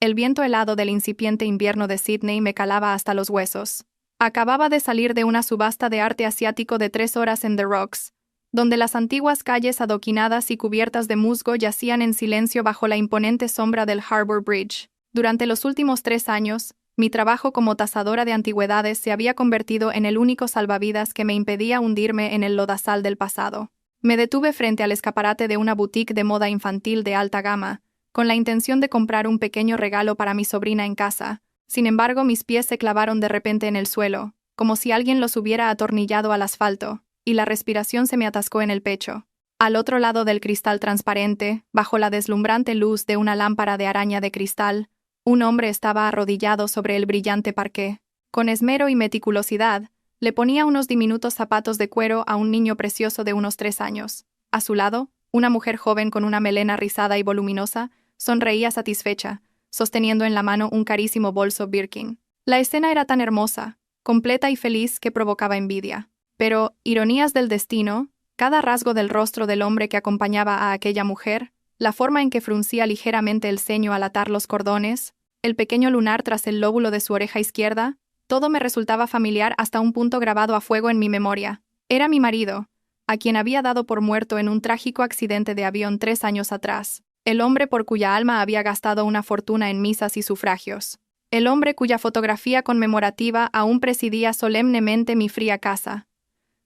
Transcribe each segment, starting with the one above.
El viento helado del incipiente invierno de Sydney me calaba hasta los huesos. Acababa de salir de una subasta de arte asiático de 3 horas en The Rocks, donde las antiguas calles adoquinadas y cubiertas de musgo yacían en silencio bajo la imponente sombra del Harbour Bridge. Durante los últimos 3 años, mi trabajo como tasadora de antigüedades se había convertido en el único salvavidas que me impedía hundirme en el lodazal del pasado. Me detuve frente al escaparate de una boutique de moda infantil de alta gama, con la intención de comprar un pequeño regalo para mi sobrina en casa. Sin embargo, mis pies se clavaron de repente en el suelo, como si alguien los hubiera atornillado al asfalto, y la respiración se me atascó en el pecho. Al otro lado del cristal transparente, bajo la deslumbrante luz de una lámpara de araña de cristal, un hombre estaba arrodillado sobre el brillante parqué. Con esmero y meticulosidad, le ponía unos diminutos zapatos de cuero a un niño precioso de unos 3 años. A su lado, una mujer joven con una melena rizada y voluminosa sonreía satisfecha, sosteniendo en la mano un carísimo bolso Birkin. La escena era tan hermosa, completa y feliz que provocaba envidia. Pero, ironías del destino, cada rasgo del rostro del hombre que acompañaba a aquella mujer, la forma en que fruncía ligeramente el ceño al atar los cordones, el pequeño lunar tras el lóbulo de su oreja izquierda, todo me resultaba familiar hasta un punto grabado a fuego en mi memoria. Era mi marido, a quien había dado por muerto en un trágico accidente de avión 3 años atrás. El hombre por cuya alma había gastado una fortuna en misas y sufragios. El hombre cuya fotografía conmemorativa aún presidía solemnemente mi fría casa.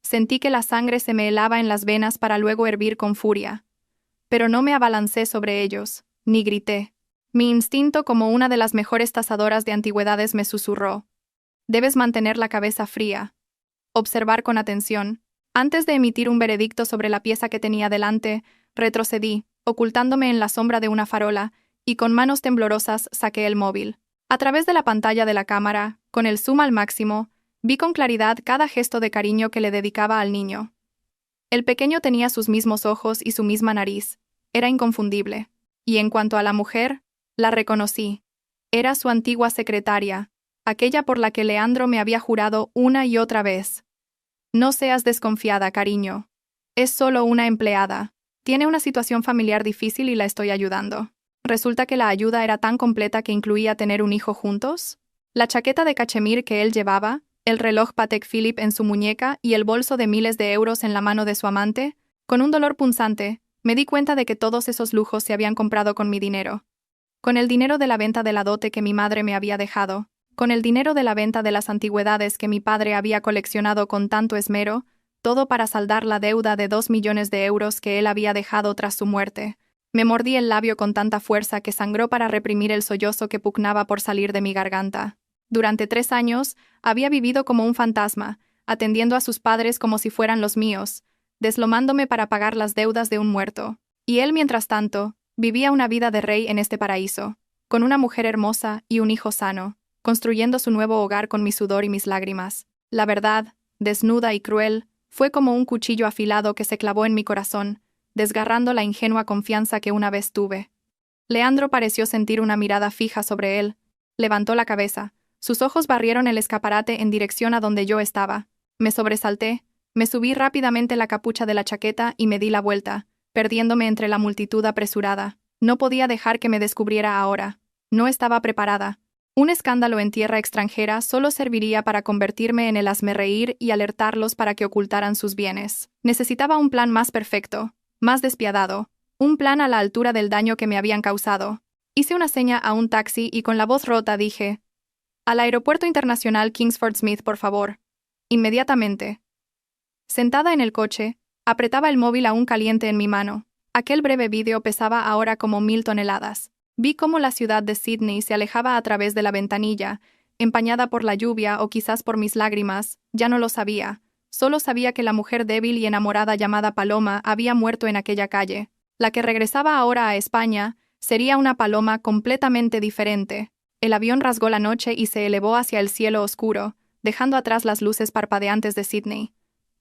Sentí que la sangre se me helaba en las venas para luego hervir con furia. Pero no me abalancé sobre ellos, ni grité. Mi instinto como una de las mejores tasadoras de antigüedades me susurró: debes mantener la cabeza fría. Observar con atención. Antes de emitir un veredicto sobre la pieza que tenía delante, retrocedí, ocultándome en la sombra de una farola, y con manos temblorosas saqué el móvil. A través de la pantalla de la cámara, con el zoom al máximo, vi con claridad cada gesto de cariño que le dedicaba al niño. El pequeño tenía sus mismos ojos y su misma nariz. Era inconfundible. Y en cuanto a la mujer, la reconocí. Era su antigua secretaria, aquella por la que Leandro me había jurado una y otra vez. No seas desconfiada, cariño. Es solo una empleada. Tiene una situación familiar difícil y la estoy ayudando. Resulta que la ayuda era tan completa que incluía tener un hijo juntos. La chaqueta de cachemir que él llevaba, el reloj Patek Philippe en su muñeca y el bolso de miles de euros en la mano de su amante. Con un dolor punzante, me di cuenta de que todos esos lujos se habían comprado con mi dinero. Con el dinero de la venta de la dote que mi madre me había dejado, con el dinero de la venta de las antigüedades que mi padre había coleccionado con tanto esmero, todo para saldar la deuda de 2 millones de euros que él había dejado tras su muerte. Me mordí el labio con tanta fuerza que sangró para reprimir el sollozo que pugnaba por salir de mi garganta. Durante 3 años, había vivido como un fantasma, atendiendo a sus padres como si fueran los míos, deslomándome para pagar las deudas de un muerto. Y él, mientras tanto, vivía una vida de rey en este paraíso, con una mujer hermosa y un hijo sano, construyendo su nuevo hogar con mi sudor y mis lágrimas. La verdad, desnuda y cruel, fue como un cuchillo afilado que se clavó en mi corazón, desgarrando la ingenua confianza que una vez tuve. Leandro pareció sentir una mirada fija sobre él. Levantó la cabeza. Sus ojos barrieron el escaparate en dirección a donde yo estaba. Me sobresalté, me subí rápidamente la capucha de la chaqueta y me di la vuelta, perdiéndome entre la multitud apresurada. No podía dejar que me descubriera ahora. No estaba preparada. Un escándalo en tierra extranjera solo serviría para convertirme en el hazmerreír y alertarlos para que ocultaran sus bienes. Necesitaba un plan más perfecto, más despiadado, un plan a la altura del daño que me habían causado. Hice una seña a un taxi y con la voz rota dije: «Al Aeropuerto Internacional Kingsford Smith, por favor». Inmediatamente. Sentada en el coche, apretaba el móvil aún caliente en mi mano. Aquel breve vídeo pesaba ahora como 1000 toneladas. Vi cómo la ciudad de Sydney se alejaba a través de la ventanilla, empañada por la lluvia o quizás por mis lágrimas, ya no lo sabía. Solo sabía que la mujer débil y enamorada llamada Paloma había muerto en aquella calle. La que regresaba ahora a España sería una Paloma completamente diferente. El avión rasgó la noche y se elevó hacia el cielo oscuro, dejando atrás las luces parpadeantes de Sydney.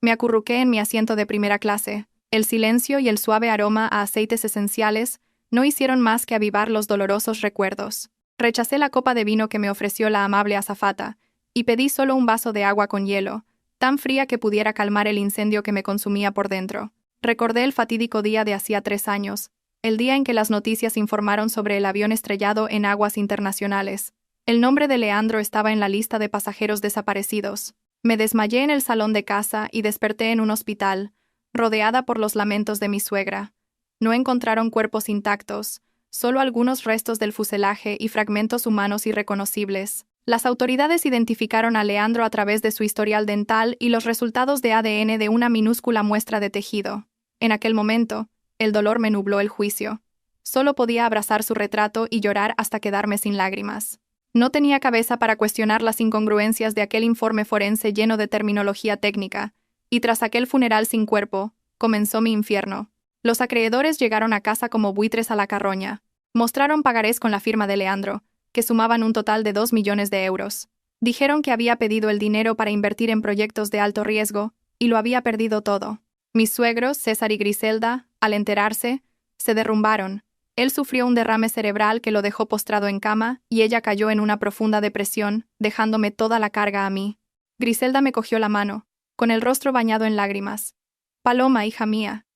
Me acurruqué en mi asiento de primera clase. El silencio y el suave aroma a aceites esenciales no hicieron más que avivar los dolorosos recuerdos. Rechacé la copa de vino que me ofreció la amable azafata, y pedí solo un vaso de agua con hielo, tan fría que pudiera calmar el incendio que me consumía por dentro. Recordé el fatídico día de hacía 3 años, el día en que las noticias informaron sobre el avión estrellado en aguas internacionales. El nombre de Leandro estaba en la lista de pasajeros desaparecidos. Me desmayé en el salón de casa y desperté en un hospital, rodeada por los lamentos de mi suegra. No encontraron cuerpos intactos, solo algunos restos del fuselaje y fragmentos humanos irreconocibles. Las autoridades identificaron a Leandro a través de su historial dental y los resultados de ADN de una minúscula muestra de tejido. En aquel momento, el dolor me nubló el juicio. Solo podía abrazar su retrato y llorar hasta quedarme sin lágrimas. No tenía cabeza para cuestionar las incongruencias de aquel informe forense lleno de terminología técnica, y tras aquel funeral sin cuerpo, comenzó mi infierno. Los acreedores llegaron a casa como buitres a la carroña. Mostraron pagarés con la firma de Leandro, que sumaban un total de 2 millones de euros. Dijeron que había pedido el dinero para invertir en proyectos de alto riesgo, y lo había perdido todo. Mis suegros, César y Griselda, al enterarse, se derrumbaron. Él sufrió un derrame cerebral que lo dejó postrado en cama, y ella cayó en una profunda depresión, dejándome toda la carga a mí. Griselda me cogió la mano, con el rostro bañado en lágrimas. Paloma, hija mía.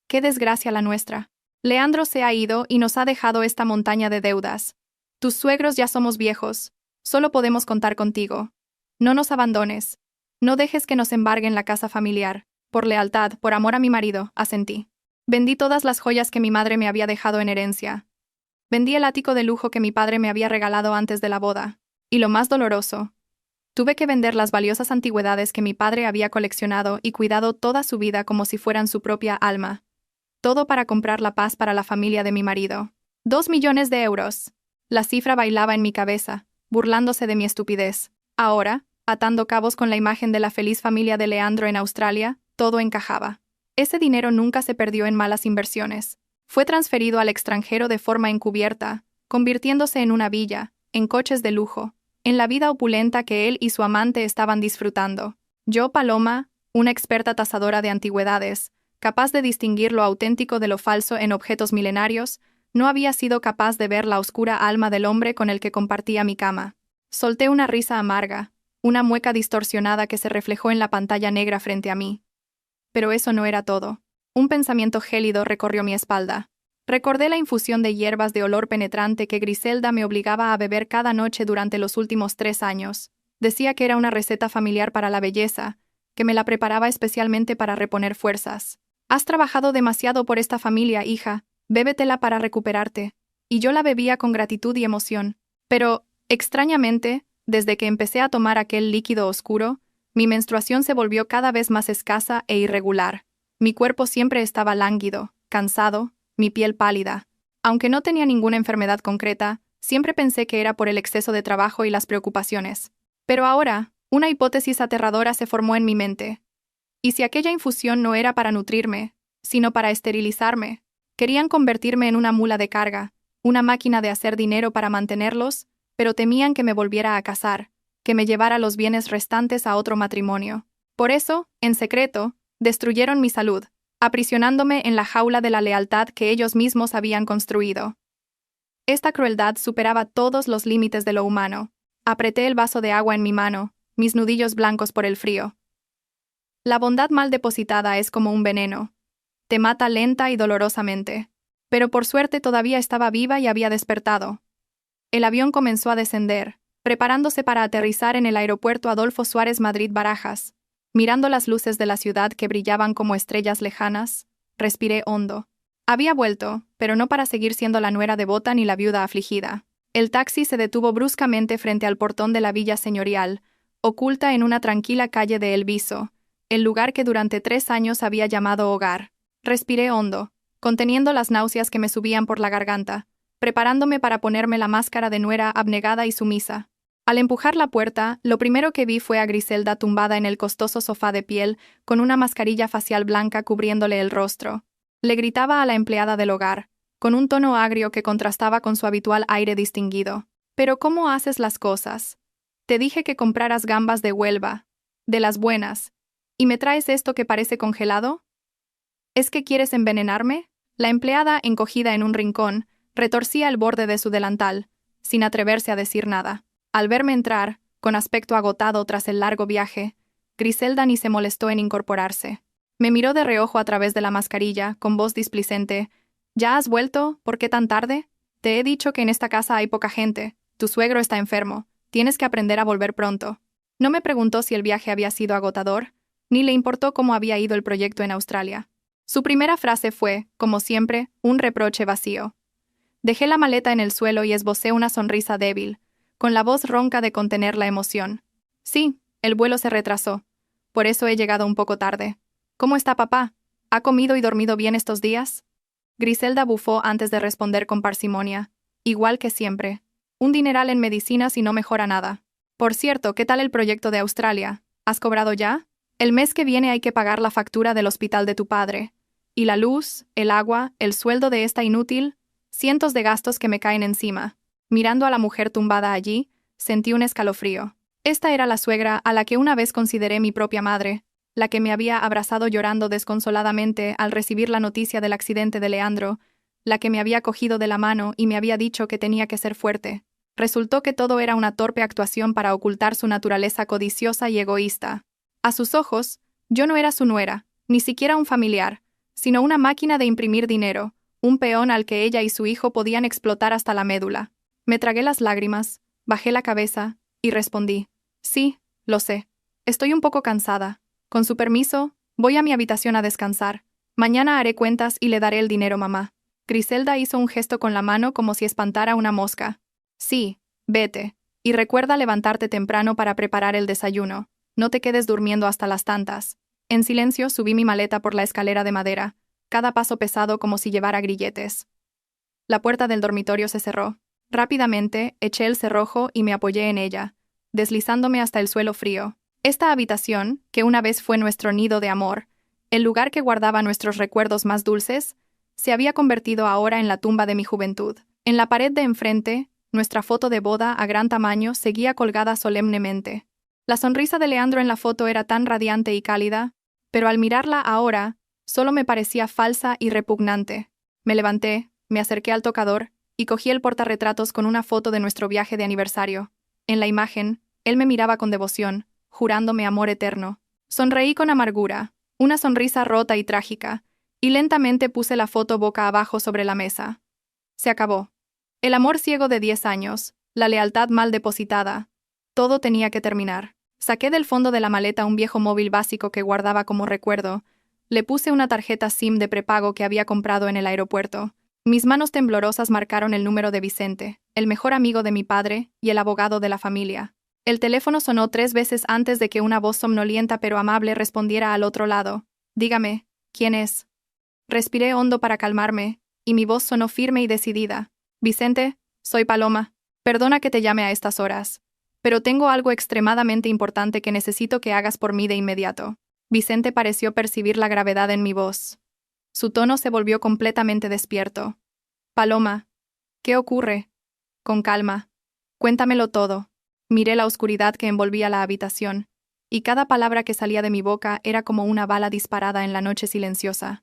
Qué desgracia la nuestra. Leandro se ha ido y nos ha dejado esta montaña de deudas. Tus suegros ya somos viejos. Solo podemos contar contigo. No nos abandones. No dejes que nos embarguen la casa familiar. Por lealtad, por amor a mi marido, asentí. Vendí todas las joyas que mi madre me había dejado en herencia. Vendí el ático de lujo que mi padre me había regalado antes de la boda. Y lo más doloroso, tuve que vender las valiosas antigüedades que mi padre había coleccionado y cuidado toda su vida como si fueran su propia alma. Todo para comprar la paz para la familia de mi marido. 2 millones de euros. La cifra bailaba en mi cabeza, burlándose de mi estupidez. Ahora, atando cabos con la imagen de la feliz familia de Leandro en Australia, todo encajaba. Ese dinero nunca se perdió en malas inversiones. Fue transferido al extranjero de forma encubierta, convirtiéndose en una villa, en coches de lujo, en la vida opulenta que él y su amante estaban disfrutando. Yo, Paloma, una experta tasadora de antigüedades, capaz de distinguir lo auténtico de lo falso en objetos milenarios, no había sido capaz de ver la oscura alma del hombre con el que compartía mi cama. Solté una risa amarga, una mueca distorsionada que se reflejó en la pantalla negra frente a mí. Pero eso no era todo. Un pensamiento gélido recorrió mi espalda. Recordé la infusión de hierbas de olor penetrante que Griselda me obligaba a beber cada noche durante los últimos 3 años. Decía que era una receta familiar para la belleza, que me la preparaba especialmente para reponer fuerzas. Has trabajado demasiado por esta familia, hija. Bébetela para recuperarte. Y yo la bebía con gratitud y emoción. Pero, extrañamente, desde que empecé a tomar aquel líquido oscuro, mi menstruación se volvió cada vez más escasa e irregular. Mi cuerpo siempre estaba lánguido, cansado, mi piel pálida. Aunque no tenía ninguna enfermedad concreta, siempre pensé que era por el exceso de trabajo y las preocupaciones. Pero ahora, una hipótesis aterradora se formó en mi mente. ¿Y si aquella infusión no era para nutrirme, sino para esterilizarme? Querían convertirme en una mula de carga, una máquina de hacer dinero para mantenerlos, pero temían que me volviera a casar, que me llevara los bienes restantes a otro matrimonio. Por eso, en secreto, destruyeron mi salud, aprisionándome en la jaula de la lealtad que ellos mismos habían construido. Esta crueldad superaba todos los límites de lo humano. Apreté el vaso de agua en mi mano, mis nudillos blancos por el frío. La bondad mal depositada es como un veneno. Te mata lenta y dolorosamente. Pero por suerte todavía estaba viva y había despertado. El avión comenzó a descender, preparándose para aterrizar en el aeropuerto Adolfo Suárez Madrid-Barajas. Mirando las luces de la ciudad que brillaban como estrellas lejanas, respiré hondo. Había vuelto, pero no para seguir siendo la nuera devota ni la viuda afligida. El taxi se detuvo bruscamente frente al portón de la villa señorial, oculta en una tranquila calle de El Viso, el lugar que durante 3 años había llamado hogar. Respiré hondo, conteniendo las náuseas que me subían por la garganta, preparándome para ponerme la máscara de nuera abnegada y sumisa. Al empujar la puerta, lo primero que vi fue a Griselda tumbada en el costoso sofá de piel, con una mascarilla facial blanca cubriéndole el rostro. Le gritaba a la empleada del hogar, con un tono agrio que contrastaba con su habitual aire distinguido. «¿Pero cómo haces las cosas? Te dije que compraras gambas de Huelva, de las buenas, ¿y me traes esto que parece congelado? ¿Es que quieres envenenarme?» La empleada, encogida en un rincón, retorcía el borde de su delantal, sin atreverse a decir nada. Al verme entrar, con aspecto agotado tras el largo viaje, Griselda ni se molestó en incorporarse. Me miró de reojo a través de la mascarilla, con voz displicente. ¿Ya has vuelto? ¿Por qué tan tarde? Te he dicho que en esta casa hay poca gente. Tu suegro está enfermo. Tienes que aprender a volver pronto. No me preguntó si el viaje había sido agotador, ni le importó cómo había ido el proyecto en Australia. Su primera frase fue, como siempre, un reproche vacío. Dejé la maleta en el suelo y esbocé una sonrisa débil, con la voz ronca de contener la emoción. Sí, el vuelo se retrasó. Por eso he llegado un poco tarde. ¿Cómo está papá? ¿Ha comido y dormido bien estos días? Griselda bufó antes de responder con parsimonia. Igual que siempre. Un dineral en medicinas y no mejora nada. Por cierto, ¿qué tal el proyecto de Australia? ¿Has cobrado ya? El mes que viene hay que pagar la factura del hospital de tu padre. Y la luz, el agua, el sueldo de esta inútil, cientos de gastos que me caen encima. Mirando a la mujer tumbada allí, sentí un escalofrío. Esta era la suegra a la que una vez consideré mi propia madre, la que me había abrazado llorando desconsoladamente al recibir la noticia del accidente de Leandro, la que me había cogido de la mano y me había dicho que tenía que ser fuerte. Resultó que todo era una torpe actuación para ocultar su naturaleza codiciosa y egoísta. A sus ojos, yo no era su nuera, ni siquiera un familiar, sino una máquina de imprimir dinero, un peón al que ella y su hijo podían explotar hasta la médula. Me tragué las lágrimas, bajé la cabeza y respondí: sí, lo sé. Estoy un poco cansada. Con su permiso, voy a mi habitación a descansar. Mañana haré cuentas y le daré el dinero, mamá. Griselda hizo un gesto con la mano como si espantara una mosca. Sí, vete. Y recuerda levantarte temprano para preparar el desayuno. No te quedes durmiendo hasta las tantas. En silencio subí mi maleta por la escalera de madera, cada paso pesado como si llevara grilletes. La puerta del dormitorio se cerró. Rápidamente, eché el cerrojo y me apoyé en ella, deslizándome hasta el suelo frío. Esta habitación, que una vez fue nuestro nido de amor, el lugar que guardaba nuestros recuerdos más dulces, se había convertido ahora en la tumba de mi juventud. En la pared de enfrente, nuestra foto de boda a gran tamaño seguía colgada solemnemente. La sonrisa de Leandro en la foto era tan radiante y cálida, pero al mirarla ahora, solo me parecía falsa y repugnante. Me levanté, me acerqué al tocador y cogí el portarretratos con una foto de nuestro viaje de aniversario. En la imagen, él me miraba con devoción, jurándome amor eterno. Sonreí con amargura, una sonrisa rota y trágica, y lentamente puse la foto boca abajo sobre la mesa. Se acabó. El amor ciego de 10 años, la lealtad mal depositada. Todo tenía que terminar. Saqué del fondo de la maleta un viejo móvil básico que guardaba como recuerdo. Le puse una tarjeta SIM de prepago que había comprado en el aeropuerto. Mis manos temblorosas marcaron el número de Vicente, el mejor amigo de mi padre y el abogado de la familia. El teléfono sonó 3 veces antes de que una voz somnolienta pero amable respondiera al otro lado. Dígame, ¿quién es? Respiré hondo para calmarme, y mi voz sonó firme y decidida. Vicente, soy Paloma. Perdona que te llame a estas horas, pero tengo algo extremadamente importante que necesito que hagas por mí de inmediato. Vicente pareció percibir la gravedad en mi voz. Su tono se volvió completamente despierto. Paloma, ¿qué ocurre? Con calma. Cuéntamelo todo. Miré la oscuridad que envolvía la habitación, y cada palabra que salía de mi boca era como una bala disparada en la noche silenciosa.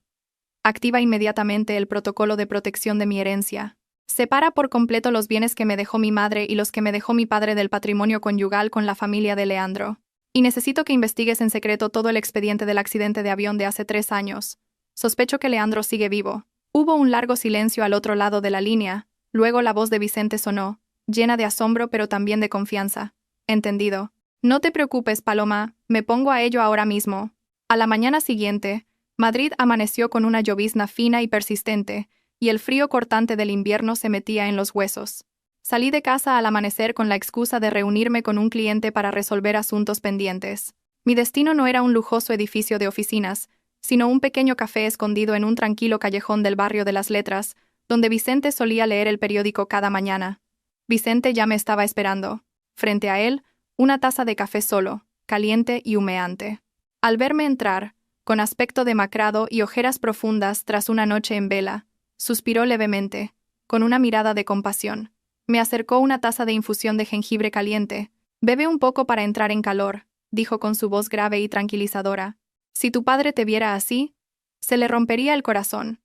Activa inmediatamente el protocolo de protección de mi herencia. Separa por completo los bienes que me dejó mi madre y los que me dejó mi padre del patrimonio conyugal con la familia de Leandro. Y necesito que investigues en secreto todo el expediente del accidente de avión de hace 3 años. Sospecho que Leandro sigue vivo. Hubo un largo silencio al otro lado de la línea, luego la voz de Vicente sonó, llena de asombro pero también de confianza. Entendido. No te preocupes, Paloma, me pongo a ello ahora mismo. A la mañana siguiente, Madrid amaneció con una llovizna fina y persistente, y el frío cortante del invierno se metía en los huesos. Salí de casa al amanecer con la excusa de reunirme con un cliente para resolver asuntos pendientes. Mi destino no era un lujoso edificio de oficinas, sino un pequeño café escondido en un tranquilo callejón del barrio de las Letras, donde Vicente solía leer el periódico cada mañana. Vicente ya me estaba esperando. Frente a él, una taza de café solo, caliente y humeante. Al verme entrar, con aspecto demacrado y ojeras profundas tras una noche en vela, suspiró levemente, con una mirada de compasión. Me acercó una taza de infusión de jengibre caliente. Bebe un poco para entrar en calor, dijo con su voz grave y tranquilizadora. Si tu padre te viera así, se le rompería el corazón.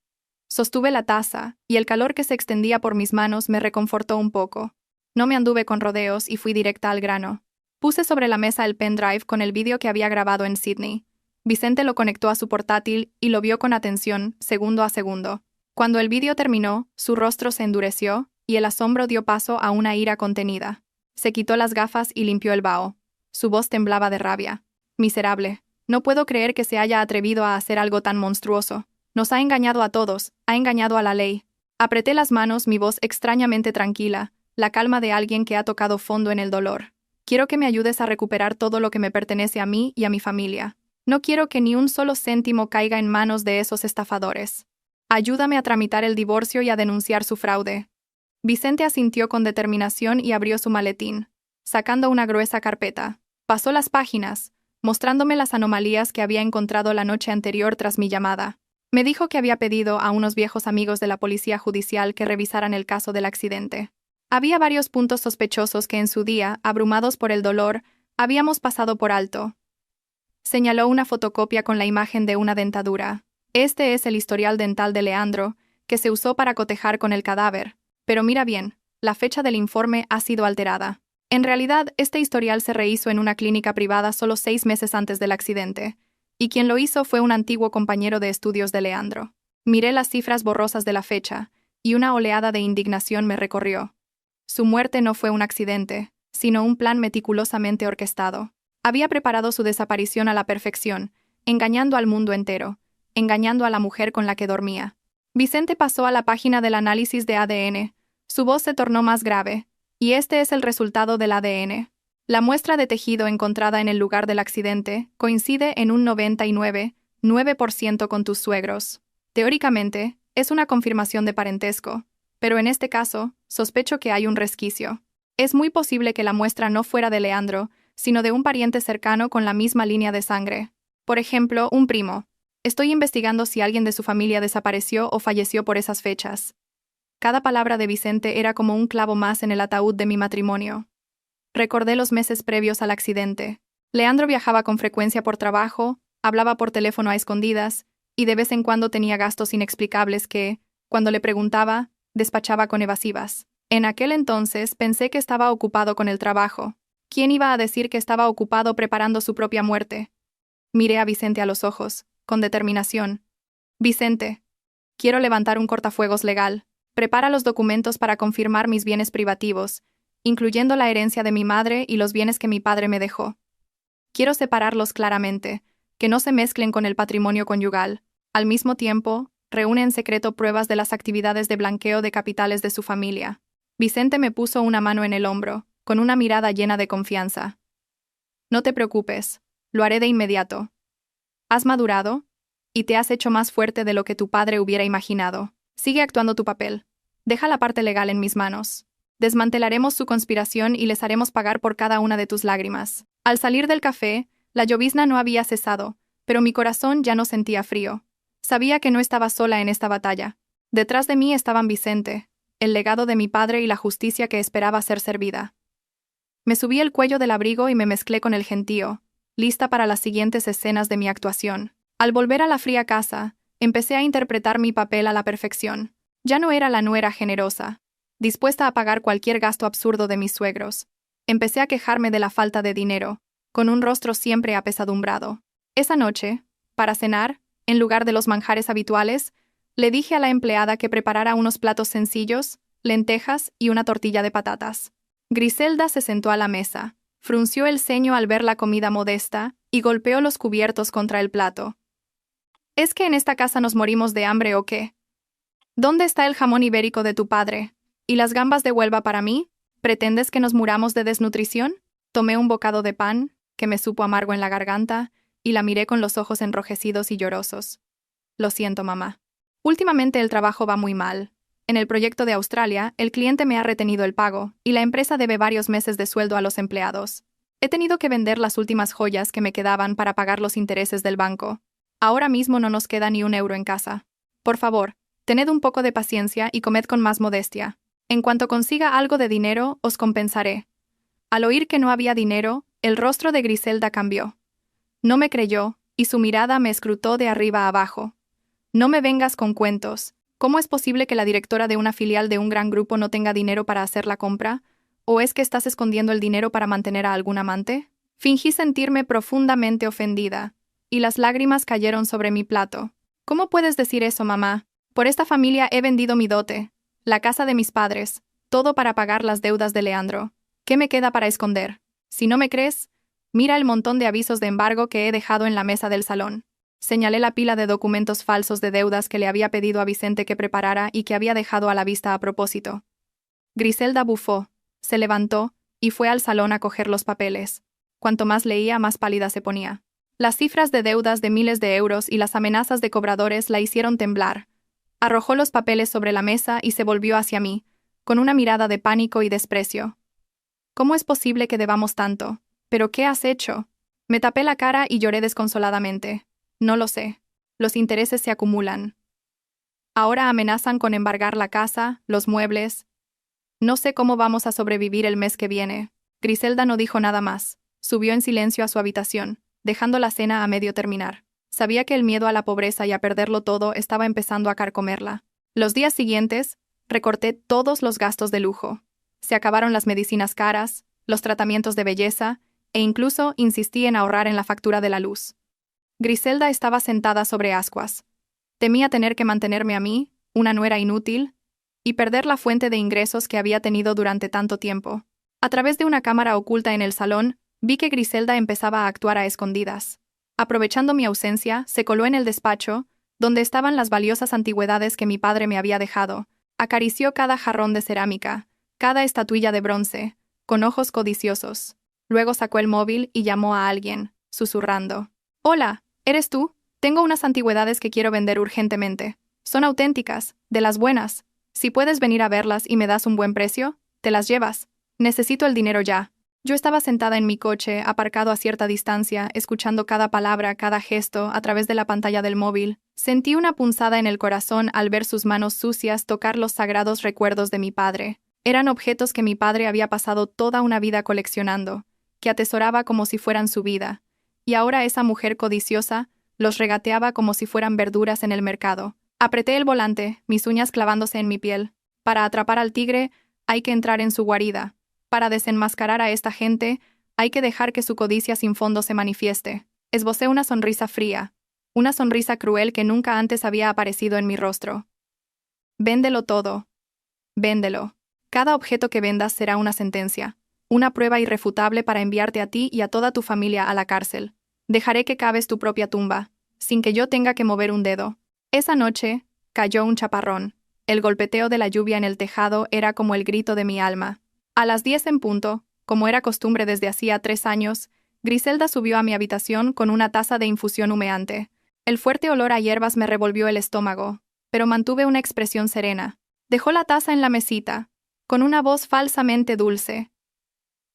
Sostuve la taza, y el calor que se extendía por mis manos me reconfortó un poco. No me anduve con rodeos y fui directa al grano. Puse sobre la mesa el pendrive con el vídeo que había grabado en Sydney. Vicente lo conectó a su portátil y lo vio con atención, segundo a segundo. Cuando el vídeo terminó, su rostro se endureció, y el asombro dio paso a una ira contenida. Se quitó las gafas y limpió el vaho. Su voz temblaba de rabia. Miserable. No puedo creer que se haya atrevido a hacer algo tan monstruoso. Nos ha engañado a todos, ha engañado a la ley. Apreté las manos, mi voz extrañamente tranquila, la calma de alguien que ha tocado fondo en el dolor. Quiero que me ayudes a recuperar todo lo que me pertenece a mí y a mi familia. No quiero que ni un solo céntimo caiga en manos de esos estafadores. Ayúdame a tramitar el divorcio y a denunciar su fraude. Vicente asintió con determinación y abrió su maletín, sacando una gruesa carpeta. Pasó las páginas, mostrándome las anomalías que había encontrado la noche anterior tras mi llamada. Me dijo que había pedido a unos viejos amigos de la policía judicial que revisaran el caso del accidente. Había varios puntos sospechosos que en su día, abrumados por el dolor, habíamos pasado por alto. Señaló una fotocopia con la imagen de una dentadura. Este es el historial dental de Leandro, que se usó para cotejar con el cadáver. Pero mira bien, la fecha del informe ha sido alterada. En realidad, este historial se rehizo en una clínica privada solo 6 meses antes del accidente, y quien lo hizo fue un antiguo compañero de estudios de Leandro. Miré las cifras borrosas de la fecha, y una oleada de indignación me recorrió. Su muerte no fue un accidente, sino un plan meticulosamente orquestado. Había preparado su desaparición a la perfección, engañando al mundo entero, engañando a la mujer con la que dormía. Vicente pasó a la página del análisis de ADN. Su voz se tornó más grave, y este es el resultado del ADN. La muestra de tejido encontrada en el lugar del accidente coincide en un 99,9% con tus suegros. Teóricamente, es una confirmación de parentesco, pero en este caso, sospecho que hay un resquicio. Es muy posible que la muestra no fuera de Leandro, sino de un pariente cercano con la misma línea de sangre. Por ejemplo, un primo. Estoy investigando si alguien de su familia desapareció o falleció por esas fechas. Cada palabra de Vicente era como un clavo más en el ataúd de mi matrimonio. Recordé los meses previos al accidente. Leandro viajaba con frecuencia por trabajo, hablaba por teléfono a escondidas, y de vez en cuando tenía gastos inexplicables que, cuando le preguntaba, despachaba con evasivas. En aquel entonces pensé que estaba ocupado con el trabajo. ¿Quién iba a decir que estaba ocupado preparando su propia muerte? Miré a Vicente a los ojos, con determinación. Vicente, quiero levantar un cortafuegos legal. Prepara los documentos para confirmar mis bienes privativos, incluyendo la herencia de mi madre y los bienes que mi padre me dejó. Quiero separarlos claramente, que no se mezclen con el patrimonio conyugal. Al mismo tiempo, reúne en secreto pruebas de las actividades de blanqueo de capitales de su familia. Vicente me puso una mano en el hombro, con una mirada llena de confianza. No te preocupes, lo haré de inmediato. Has madurado, y te has hecho más fuerte de lo que tu padre hubiera imaginado. Sigue actuando tu papel. Deja la parte legal en mis manos. Desmantelaremos su conspiración y les haremos pagar por cada una de tus lágrimas. Al salir del café, la llovizna no había cesado, pero mi corazón ya no sentía frío. Sabía que no estaba sola en esta batalla. Detrás de mí estaban Vicente, el legado de mi padre y la justicia que esperaba ser servida. Me subí el cuello del abrigo y me mezclé con el gentío, lista para las siguientes escenas de mi actuación. Al volver a la fría casa, empecé a interpretar mi papel a la perfección. Ya no era la nuera generosa, dispuesta a pagar cualquier gasto absurdo de mis suegros. Empecé a quejarme de la falta de dinero, con un rostro siempre apesadumbrado. Esa noche, para cenar, en lugar de los manjares habituales, le dije a la empleada que preparara unos platos sencillos, lentejas y una tortilla de patatas. Griselda se sentó a la mesa, frunció el ceño al ver la comida modesta y golpeó los cubiertos contra el plato. ¿Es que en esta casa nos morimos de hambre o qué? ¿Dónde está el jamón ibérico de tu padre? ¿Y las gambas de Huelva para mí? ¿Pretendes que nos muramos de desnutrición? Tomé un bocado de pan, que me supo amargo en la garganta, y la miré con los ojos enrojecidos y llorosos. Lo siento, mamá. Últimamente el trabajo va muy mal. En el proyecto de Australia, el cliente me ha retenido el pago, y la empresa debe varios meses de sueldo a los empleados. He tenido que vender las últimas joyas que me quedaban para pagar los intereses del banco. Ahora mismo no nos queda ni un euro en casa. Por favor, tened un poco de paciencia y comed con más modestia. En cuanto consiga algo de dinero, os compensaré. Al oír que no había dinero, el rostro de Griselda cambió. No me creyó, y su mirada me escrutó de arriba a abajo. No me vengas con cuentos. ¿Cómo es posible que la directora de una filial de un gran grupo no tenga dinero para hacer la compra? ¿O es que estás escondiendo el dinero para mantener a algún amante? Fingí sentirme profundamente ofendida, y las lágrimas cayeron sobre mi plato. ¿Cómo puedes decir eso, mamá? Por esta familia he vendido mi dote, la casa de mis padres, todo para pagar las deudas de Leandro. ¿Qué me queda para esconder? Si no me crees, mira el montón de avisos de embargo que he dejado en la mesa del salón. Señalé la pila de documentos falsos de deudas que le había pedido a Vicente que preparara y que había dejado a la vista a propósito. Griselda bufó, se levantó y fue al salón a coger los papeles. Cuanto más leía, más pálida se ponía. Las cifras de deudas de miles de euros y las amenazas de cobradores la hicieron temblar. Arrojó los papeles sobre la mesa y se volvió hacia mí, con una mirada de pánico y desprecio. ¿Cómo es posible que debamos tanto? ¿Pero qué has hecho? Me tapé la cara y lloré desconsoladamente. No lo sé. Los intereses se acumulan. Ahora amenazan con embargar la casa, los muebles. No sé cómo vamos a sobrevivir el mes que viene. Griselda no dijo nada más. Subió en silencio a su habitación, dejando la cena a medio terminar. Sabía que el miedo a la pobreza y a perderlo todo estaba empezando a carcomerla. Los días siguientes, recorté todos los gastos de lujo. Se acabaron las medicinas caras, los tratamientos de belleza, e incluso insistí en ahorrar en la factura de la luz. Griselda estaba sentada sobre ascuas. Temía tener que mantenerme a mí, una nuera inútil, y perder la fuente de ingresos que había tenido durante tanto tiempo. A través de una cámara oculta en el salón, vi que Griselda empezaba a actuar a escondidas. Aprovechando mi ausencia, se coló en el despacho, donde estaban las valiosas antigüedades que mi padre me había dejado. Acarició cada jarrón de cerámica, cada estatuilla de bronce, con ojos codiciosos. Luego sacó el móvil y llamó a alguien, susurrando. «Hola, ¿eres tú? Tengo unas antigüedades que quiero vender urgentemente. Son auténticas, de las buenas. Si puedes venir a verlas y me das un buen precio, te las llevas. Necesito el dinero ya». Yo estaba sentada en mi coche, aparcado a cierta distancia, escuchando cada palabra, cada gesto, a través de la pantalla del móvil. Sentí una punzada en el corazón al ver sus manos sucias tocar los sagrados recuerdos de mi padre. Eran objetos que mi padre había pasado toda una vida coleccionando, que atesoraba como si fueran su vida. Y ahora esa mujer codiciosa los regateaba como si fueran verduras en el mercado. Apreté el volante, mis uñas clavándose en mi piel. Para atrapar al tigre, hay que entrar en su guarida. Para desenmascarar a esta gente, hay que dejar que su codicia sin fondo se manifieste. Esbocé una sonrisa fría, una sonrisa cruel que nunca antes había aparecido en mi rostro. Véndelo todo. Véndelo. Cada objeto que vendas será una sentencia, una prueba irrefutable para enviarte a ti y a toda tu familia a la cárcel. Dejaré que caves tu propia tumba, sin que yo tenga que mover un dedo. Esa noche, cayó un chaparrón. El golpeteo de la lluvia en el tejado era como el grito de mi alma. A las 10 en punto, como era costumbre desde hacía 3 años, Griselda subió a mi habitación con una taza de infusión humeante. El fuerte olor a hierbas me revolvió el estómago, pero mantuve una expresión serena. Dejó la taza en la mesita, con una voz falsamente dulce.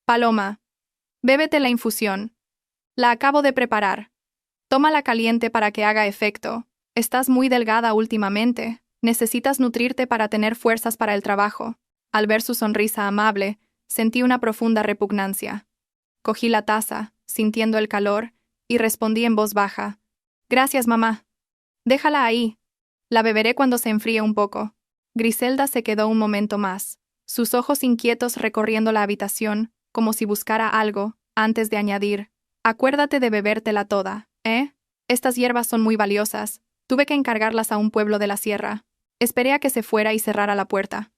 «Paloma, bébete la infusión. La acabo de preparar. Tómala caliente para que haga efecto. Estás muy delgada últimamente. Necesitas nutrirte para tener fuerzas para el trabajo». Al ver su sonrisa amable, sentí una profunda repugnancia. Cogí la taza, sintiendo el calor, y respondí en voz baja. «Gracias, mamá. Déjala ahí. La beberé cuando se enfríe un poco». Griselda se quedó un momento más, sus ojos inquietos recorriendo la habitación, como si buscara algo, antes de añadir. «Acuérdate de bebértela toda, ¿eh? Estas hierbas son muy valiosas. Tuve que encargarlas a un pueblo de la sierra». Esperé a que se fuera y cerrara la puerta.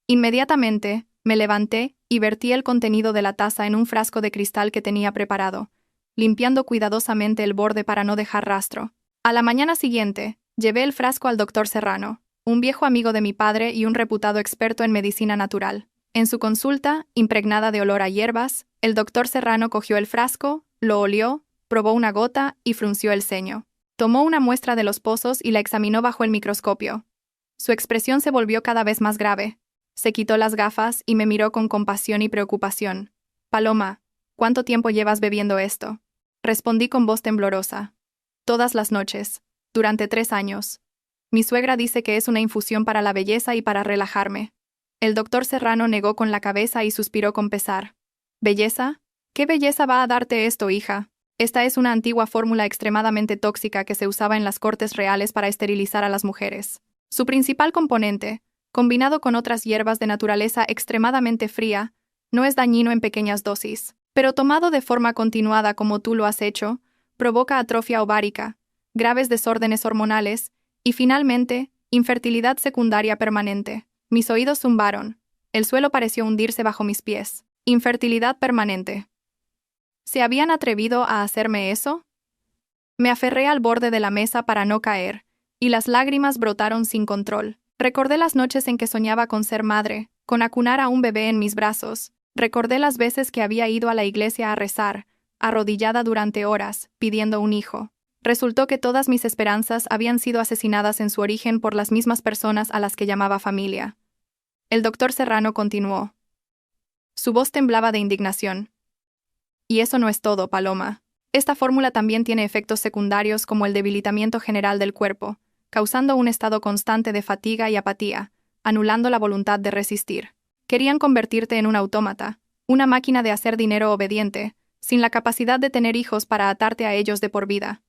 Inmediatamente, me levanté y vertí el contenido de la taza en un frasco de cristal que tenía preparado, limpiando cuidadosamente el borde para no dejar rastro. A la mañana siguiente, llevé el frasco al doctor Serrano, un viejo amigo de mi padre y un reputado experto en medicina natural. En su consulta, impregnada de olor a hierbas, el doctor Serrano cogió el frasco, lo olió, probó una gota y frunció el ceño. Tomó una muestra de los pozos y la examinó bajo el microscopio. Su expresión se volvió cada vez más grave. Se quitó las gafas y me miró con compasión y preocupación. «Paloma, ¿cuánto tiempo llevas bebiendo esto?». Respondí con voz temblorosa. «Todas las noches, durante 3 años. Mi suegra dice que es una infusión para la belleza y para relajarme». El doctor Serrano negó con la cabeza y suspiró con pesar. «¿Belleza? ¿Qué belleza va a darte esto, hija? Esta es una antigua fórmula extremadamente tóxica que se usaba en las cortes reales para esterilizar a las mujeres. Su principal componente, combinado con otras hierbas de naturaleza extremadamente fría, no es dañino en pequeñas dosis, pero tomado de forma continuada como tú lo has hecho, provoca atrofia ovárica, graves desórdenes hormonales y finalmente Infertilidad secundaria permanente. Mis oídos zumbaron. El suelo pareció hundirse bajo mis pies. Infertilidad permanente. ¿Se habían atrevido a hacerme eso? Me aferré al borde de la mesa para no caer, y las lágrimas brotaron sin control. Recordé las noches en que soñaba con ser madre, con acunar a un bebé en mis brazos. Recordé las veces que había ido a la iglesia a rezar, arrodillada durante horas, pidiendo un hijo. Resultó que todas mis esperanzas habían sido asesinadas en su origen por las mismas personas a las que llamaba familia. El doctor Serrano continuó. Su voz temblaba de indignación. Y eso no es todo, Paloma. Esta fórmula también tiene efectos secundarios como el debilitamiento general del cuerpo, causando un estado constante de fatiga y apatía, anulando la voluntad de resistir. Querían convertirte en un autómata, una máquina de hacer dinero obediente, sin la capacidad de tener hijos para atarte a ellos de por vida.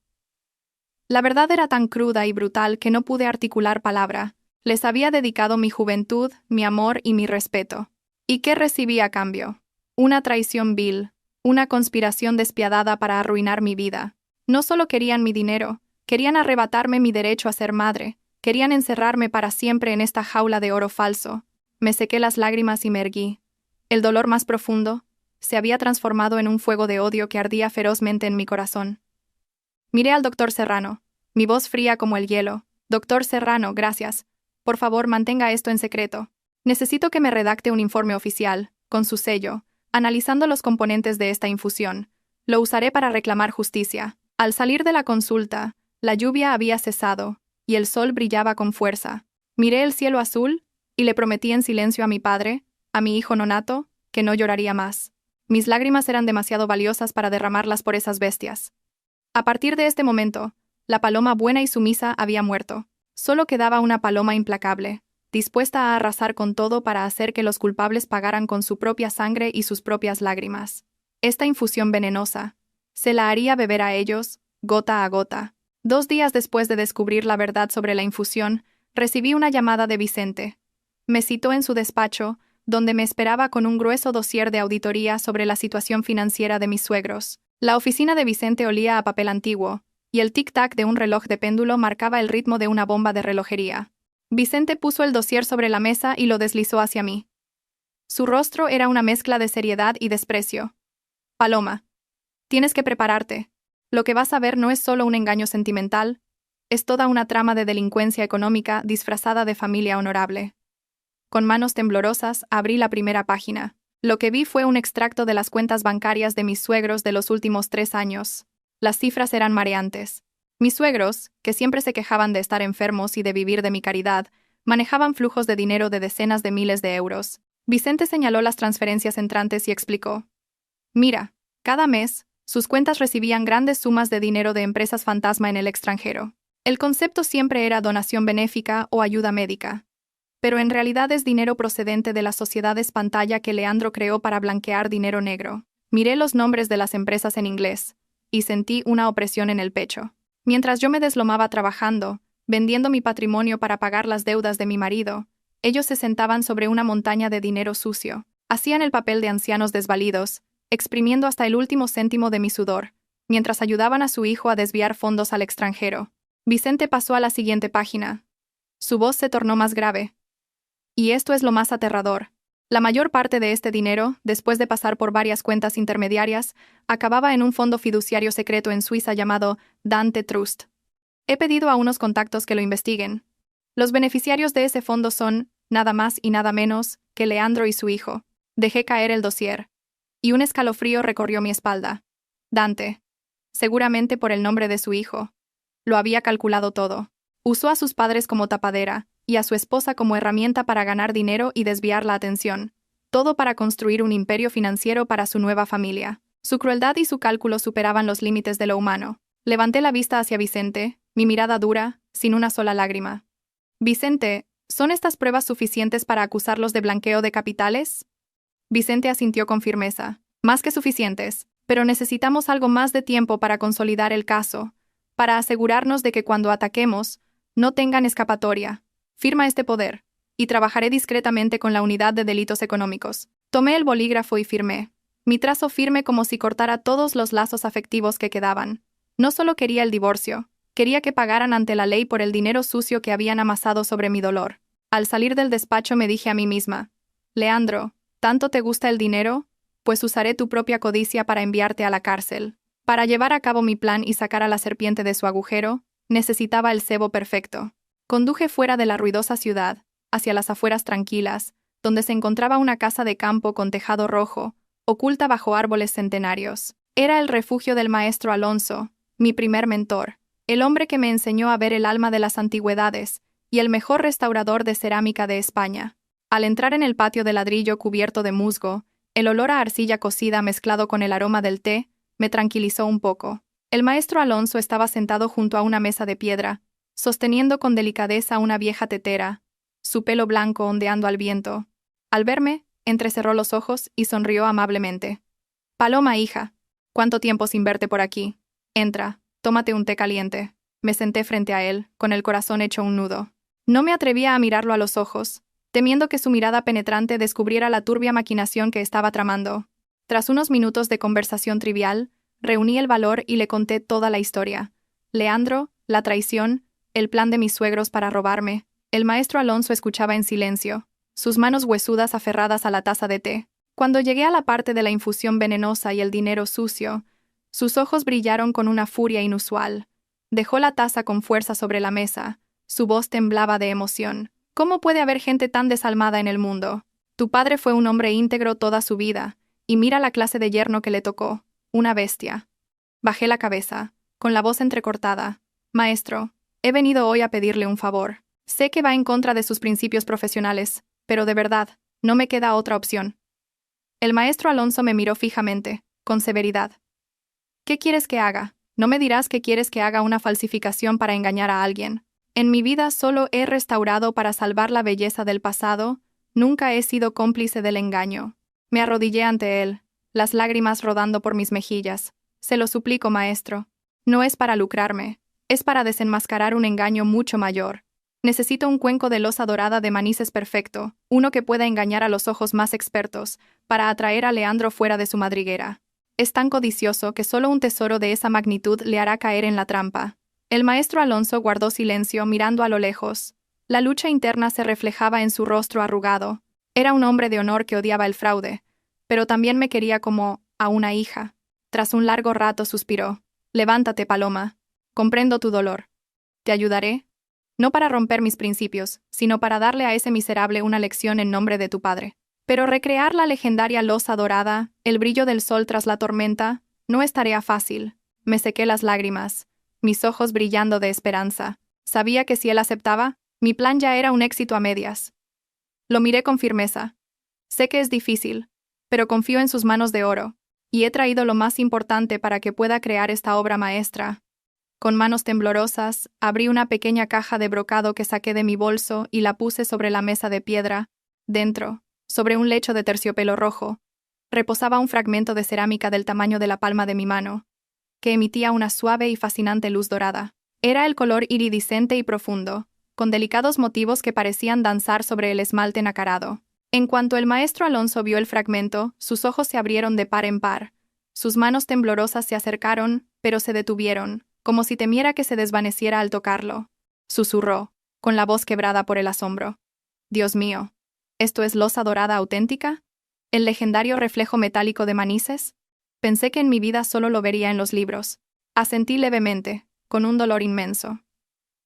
La verdad era tan cruda y brutal que no pude articular palabra. Les había dedicado mi juventud, mi amor y mi respeto. ¿Y qué recibí a cambio? Una traición vil, una conspiración despiadada para arruinar mi vida. No solo querían mi dinero, querían arrebatarme mi derecho a ser madre, querían encerrarme para siempre en esta jaula de oro falso. Me sequé las lágrimas y me erguí. El dolor más profundo se había transformado en un fuego de odio que ardía ferozmente en mi corazón. Miré al doctor Serrano, mi voz fría como el hielo. Doctor Serrano, gracias. Por favor, mantenga esto en secreto. Necesito que me redacte un informe oficial, con su sello, analizando los componentes de esta infusión. Lo usaré para reclamar justicia. Al salir de la consulta, la lluvia había cesado, y el sol brillaba con fuerza. Miré el cielo azul, y le prometí en silencio a mi padre, a mi hijo nonato, que no lloraría más. Mis lágrimas eran demasiado valiosas para derramarlas por esas bestias. A partir de este momento, la paloma buena y sumisa había muerto. Solo quedaba una paloma implacable, dispuesta a arrasar con todo para hacer que los culpables pagaran con su propia sangre y sus propias lágrimas. Esta infusión venenosa se la haría beber a ellos, gota a gota. 2 días después de descubrir la verdad sobre la infusión, recibí una llamada de Vicente. Me citó en su despacho, donde me esperaba con un grueso dossier de auditoría sobre la situación financiera de mis suegros. La oficina de Vicente olía a papel antiguo, y el tic-tac de un reloj de péndulo marcaba el ritmo de una bomba de relojería. Vicente puso el dossier sobre la mesa y lo deslizó hacia mí. Su rostro era una mezcla de seriedad y desprecio. Paloma, tienes que prepararte. Lo que vas a ver no es solo un engaño sentimental, es toda una trama de delincuencia económica disfrazada de familia honorable. Con manos temblorosas, abrí la primera página. Lo que vi fue un extracto de las cuentas bancarias de mis suegros de los últimos 3 años. Las cifras eran mareantes. Mis suegros, que siempre se quejaban de estar enfermos y de vivir de mi caridad, manejaban flujos de dinero de decenas de miles de euros. Vicente señaló las transferencias entrantes y explicó. Mira, cada mes, sus cuentas recibían grandes sumas de dinero de empresas fantasma en el extranjero. El concepto siempre era donación benéfica o ayuda médica. Pero en realidad es dinero procedente de las sociedades pantalla que Leandro creó para blanquear dinero negro. Miré los nombres de las empresas en inglés, y sentí una opresión en el pecho. Mientras yo me deslomaba trabajando, vendiendo mi patrimonio para pagar las deudas de mi marido, ellos se sentaban sobre una montaña de dinero sucio, hacían el papel de ancianos desvalidos, exprimiendo hasta el último céntimo de mi sudor, mientras ayudaban a su hijo a desviar fondos al extranjero. Vicente pasó a la siguiente página. Su voz se tornó más grave. Y esto es lo más aterrador. La mayor parte de este dinero, después de pasar por varias cuentas intermediarias, acababa en un fondo fiduciario secreto en Suiza llamado Dante Trust. He pedido a unos contactos que lo investiguen. Los beneficiarios de ese fondo son, nada más y nada menos, que Leandro y su hijo. Dejé caer el dossier. Y un escalofrío recorrió mi espalda. Dante. Seguramente por el nombre de su hijo. Lo había calculado todo. Usó a sus padres como tapadera, y a su esposa como herramienta para ganar dinero y desviar la atención. Todo para construir un imperio financiero para su nueva familia. Su crueldad y su cálculo superaban los límites de lo humano. Levanté la vista hacia Vicente, mi mirada dura, sin una sola lágrima. Vicente, ¿son estas pruebas suficientes para acusarlos de blanqueo de capitales? Vicente asintió con firmeza. Más que suficientes, pero necesitamos algo más de tiempo para consolidar el caso, para asegurarnos de que cuando ataquemos, no tengan escapatoria. Firma este poder, y trabajaré discretamente con la unidad de delitos económicos. Tomé el bolígrafo y firmé. Mi trazo firme como si cortara todos los lazos afectivos que quedaban. No solo quería el divorcio, Quería que pagaran ante la ley por el dinero sucio que habían amasado sobre mi dolor. Al salir del despacho me dije a mí misma: Leandro, ¿tanto te gusta el dinero? Pues usaré tu propia codicia para enviarte a la cárcel. Para llevar a cabo mi plan y sacar a la serpiente de su agujero, necesitaba el cebo perfecto. Conduje fuera de la ruidosa ciudad, hacia las afueras tranquilas, donde se encontraba una casa de campo con tejado rojo, oculta bajo árboles centenarios. Era el refugio del maestro Alonso, mi primer mentor, el hombre que me enseñó a ver el alma de las antigüedades, y el mejor restaurador de cerámica de España. Al entrar en el patio de ladrillo cubierto de musgo, el olor a arcilla cocida mezclado con el aroma del té me tranquilizó un poco. El maestro Alonso estaba sentado junto a una mesa de piedra, sosteniendo con delicadeza una vieja tetera, su pelo blanco ondeando al viento. Al verme, entrecerró los ojos y sonrió amablemente. «Paloma, hija, ¿cuánto tiempo sin verte por aquí? Entra, tómate un té caliente». Me senté frente a él, con el corazón hecho un nudo. No me atrevía a mirarlo a los ojos, temiendo que su mirada penetrante descubriera la turbia maquinación que estaba tramando. Tras unos minutos de conversación trivial, reuní el valor y le conté toda la historia. Leandro, la traición, el plan de mis suegros para robarme. El maestro Alonso escuchaba en silencio, sus manos huesudas aferradas a la taza de té. Cuando llegué a la parte de la infusión venenosa y el dinero sucio, sus ojos brillaron con una furia inusual. Dejó la taza con fuerza sobre la mesa, su voz temblaba de emoción. «¿Cómo puede haber gente tan desalmada en el mundo? Tu padre fue un hombre íntegro toda su vida, y mira la clase de yerno que le tocó, una bestia». Bajé la cabeza, con la voz entrecortada. «Maestro, he venido hoy a pedirle un favor. Sé que va en contra de sus principios profesionales, pero de verdad, no me queda otra opción». El maestro Alonso me miró fijamente, con severidad. «¿Qué quieres que haga? No me dirás que quieres que haga una falsificación para engañar a alguien. En mi vida solo he restaurado para salvar la belleza del pasado, nunca he sido cómplice del engaño». Me arrodillé ante él, las lágrimas rodando por mis mejillas. «Se lo suplico, maestro. No es para lucrarme, es para desenmascarar un engaño mucho mayor. Necesito un cuenco de loza dorada de Manises perfecto, uno que pueda engañar a los ojos más expertos, para atraer a Leandro fuera de su madriguera. Es tan codicioso que solo un tesoro de esa magnitud le hará caer en la trampa». El maestro Alonso guardó silencio mirando a lo lejos. La lucha interna se reflejaba en su rostro arrugado. Era un hombre de honor que odiaba el fraude, pero también me quería como a una hija. Tras un largo rato suspiró. «Levántate, Paloma. Comprendo tu dolor. Te ayudaré, no para romper mis principios, sino para darle a ese miserable una lección en nombre de tu padre. Pero recrear la legendaria loza dorada, el brillo del sol tras la tormenta, no es tarea fácil». Me sequé las lágrimas, mis ojos brillando de esperanza. Sabía que si él aceptaba, mi plan ya era un éxito a medias. Lo miré con firmeza. «Sé que es difícil, pero confío en sus manos de oro, y he traído lo más importante para que pueda crear esta obra maestra». Con manos temblorosas, abrí una pequeña caja de brocado que saqué de mi bolso y la puse sobre la mesa de piedra. Dentro, sobre un lecho de terciopelo rojo, reposaba un fragmento de cerámica del tamaño de la palma de mi mano, que emitía una suave y fascinante luz dorada. Era el color iridiscente y profundo, con delicados motivos que parecían danzar sobre el esmalte nacarado. En cuanto el maestro Alonso vio el fragmento, sus ojos se abrieron de par en par. Sus manos temblorosas se acercaron, pero se detuvieron, como si temiera que se desvaneciera al tocarlo. Susurró, con la voz quebrada por el asombro: «Dios mío, ¿esto es loza dorada auténtica? ¿El legendario reflejo metálico de Manises? Pensé que en mi vida solo lo vería en los libros». Asentí levemente, con un dolor inmenso.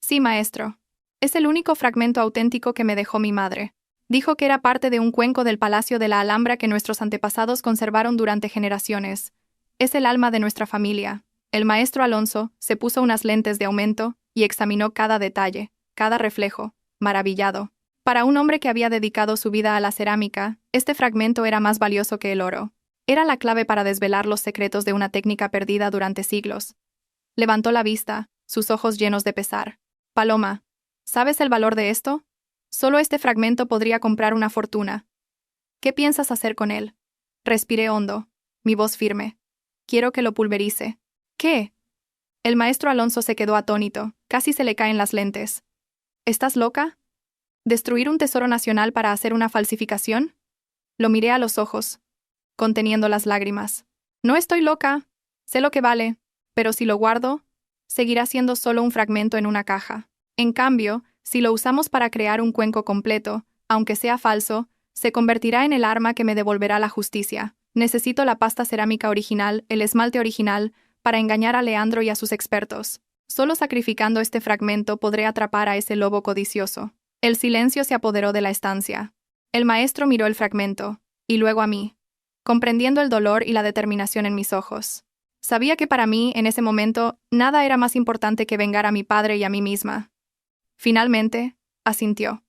«Sí, maestro. Es el único fragmento auténtico que me dejó mi madre. Dijo que era parte de un cuenco del Palacio de la Alhambra que nuestros antepasados conservaron durante generaciones. Es el alma de nuestra familia». El maestro Alonso se puso unas lentes de aumento y examinó cada detalle, cada reflejo, maravillado. Para un hombre que había dedicado su vida a la cerámica, este fragmento era más valioso que el oro. Era la clave para desvelar los secretos de una técnica perdida durante siglos. Levantó la vista, sus ojos llenos de pesar. «Paloma, ¿sabes el valor de esto? Solo este fragmento podría comprar una fortuna. ¿Qué piensas hacer con él?» Respiré hondo, mi voz firme. «Quiero que lo pulverice». «¿Qué?» El maestro Alonso se quedó atónito, casi se le caen las lentes. «¿Estás loca? ¿Destruir un tesoro nacional para hacer una falsificación?» Lo miré a los ojos, conteniendo las lágrimas. «No estoy loca. Sé lo que vale, pero si lo guardo, seguirá siendo solo un fragmento en una caja. En cambio, si lo usamos para crear un cuenco completo, aunque sea falso, se convertirá en el arma que me devolverá la justicia. Necesito la pasta cerámica original, el esmalte original, para engañar a Leandro y a sus expertos. Solo sacrificando este fragmento podré atrapar a ese lobo codicioso. El silencio se apoderó de la estancia. El maestro miró el fragmento, y luego a mí, comprendiendo el dolor y la determinación en mis ojos. Sabía que para mí, en ese momento, nada era más importante que vengar a mi padre y a mí misma. Finalmente, asintió.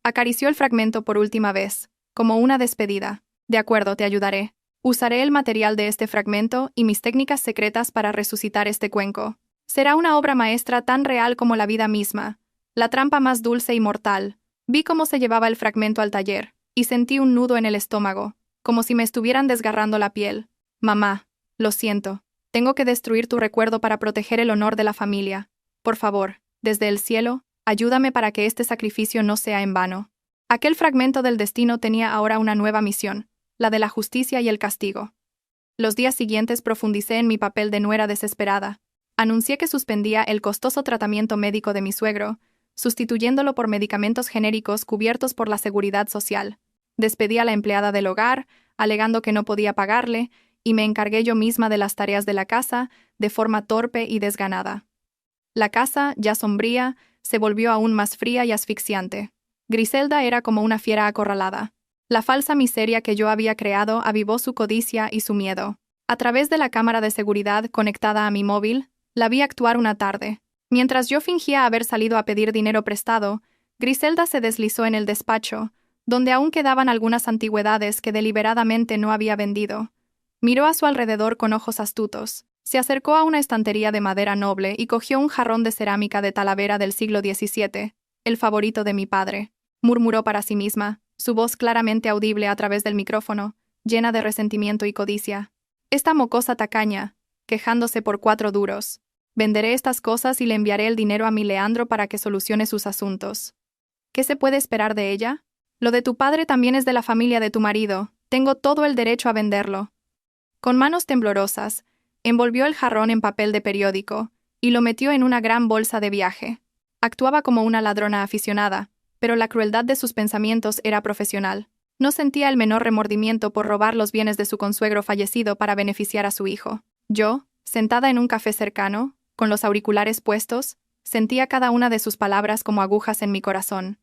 Acarició el fragmento por última vez, como una despedida. De acuerdo, te ayudaré. Usaré el material de este fragmento y mis técnicas secretas para resucitar este cuenco. Será una obra maestra tan real como la vida misma, la trampa más dulce y mortal. Vi cómo se llevaba el fragmento al taller, y sentí un nudo en el estómago, como si me estuvieran desgarrando la piel. Mamá, lo siento. Tengo que destruir tu recuerdo para proteger el honor de la familia. Por favor, desde el cielo, ayúdame para que este sacrificio no sea en vano. Aquel fragmento del destino tenía ahora una nueva misión, la de la justicia y el castigo. Los días siguientes profundicé en mi papel de nuera desesperada. Anuncié que suspendía el costoso tratamiento médico de mi suegro, sustituyéndolo por medicamentos genéricos cubiertos por la seguridad social. Despedí a la empleada del hogar, alegando que no podía pagarle, y me encargué yo misma de las tareas de la casa, de forma torpe y desganada. La casa, ya sombría, se volvió aún más fría y asfixiante. Griselda era como una fiera acorralada. La falsa miseria que yo había creado avivó su codicia y su miedo. A través de la cámara de seguridad conectada a mi móvil, la vi actuar una tarde. Mientras yo fingía haber salido a pedir dinero prestado, Griselda se deslizó en el despacho, donde aún quedaban algunas antigüedades que deliberadamente no había vendido. Miró a su alrededor con ojos astutos. Se acercó a una estantería de madera noble y cogió un jarrón de cerámica de Talavera del siglo XVII, el favorito de mi padre. Murmuró para sí misma, su voz claramente audible a través del micrófono, llena de resentimiento y codicia. Esta mocosa tacaña, quejándose por 4 duros. Venderé estas cosas y le enviaré el dinero a mi Leandro para que solucione sus asuntos. ¿Qué se puede esperar de ella? Lo de tu padre también es de la familia de tu marido. Tengo todo el derecho a venderlo. Con manos temblorosas, envolvió el jarrón en papel de periódico y lo metió en una gran bolsa de viaje. Actuaba como una ladrona aficionada, pero la crueldad de sus pensamientos era profesional. No sentía el menor remordimiento por robar los bienes de su consuegro fallecido para beneficiar a su hijo. Yo, sentada en un café cercano, con los auriculares puestos, sentía cada una de sus palabras como agujas en mi corazón.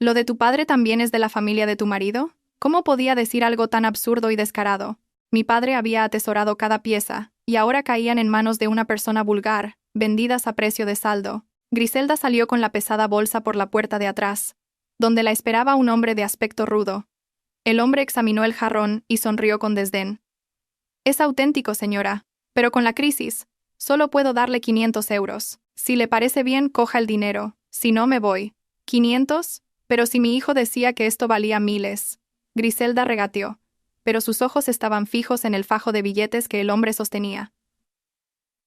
¿Lo de tu padre también es de la familia de tu marido? ¿Cómo podía decir algo tan absurdo y descarado? Mi padre había atesorado cada pieza, y ahora caían en manos de una persona vulgar, vendidas a precio de saldo. Griselda salió con la pesada bolsa por la puerta de atrás, donde la esperaba un hombre de aspecto rudo. El hombre examinó el jarrón y sonrió con desdén. Es auténtico, señora, pero con la crisis, solo puedo darle 500 euros. Si le parece bien, coja el dinero, si no me voy. ¿500? Pero si mi hijo decía que esto valía miles. Griselda regateó, pero sus ojos estaban fijos en el fajo de billetes que el hombre sostenía.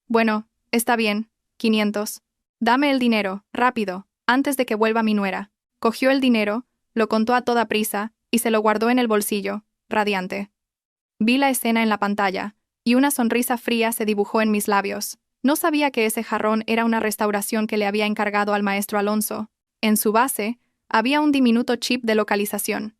Bueno, está bien, 500. Dame el dinero, rápido, antes de que vuelva mi nuera. Cogió el dinero, lo contó a toda prisa, y se lo guardó en el bolsillo, radiante. Vi la escena en la pantalla, y una sonrisa fría se dibujó en mis labios. No sabía que ese jarrón era una restauración que le había encargado al maestro Alonso. En su base, había un diminuto chip de localización.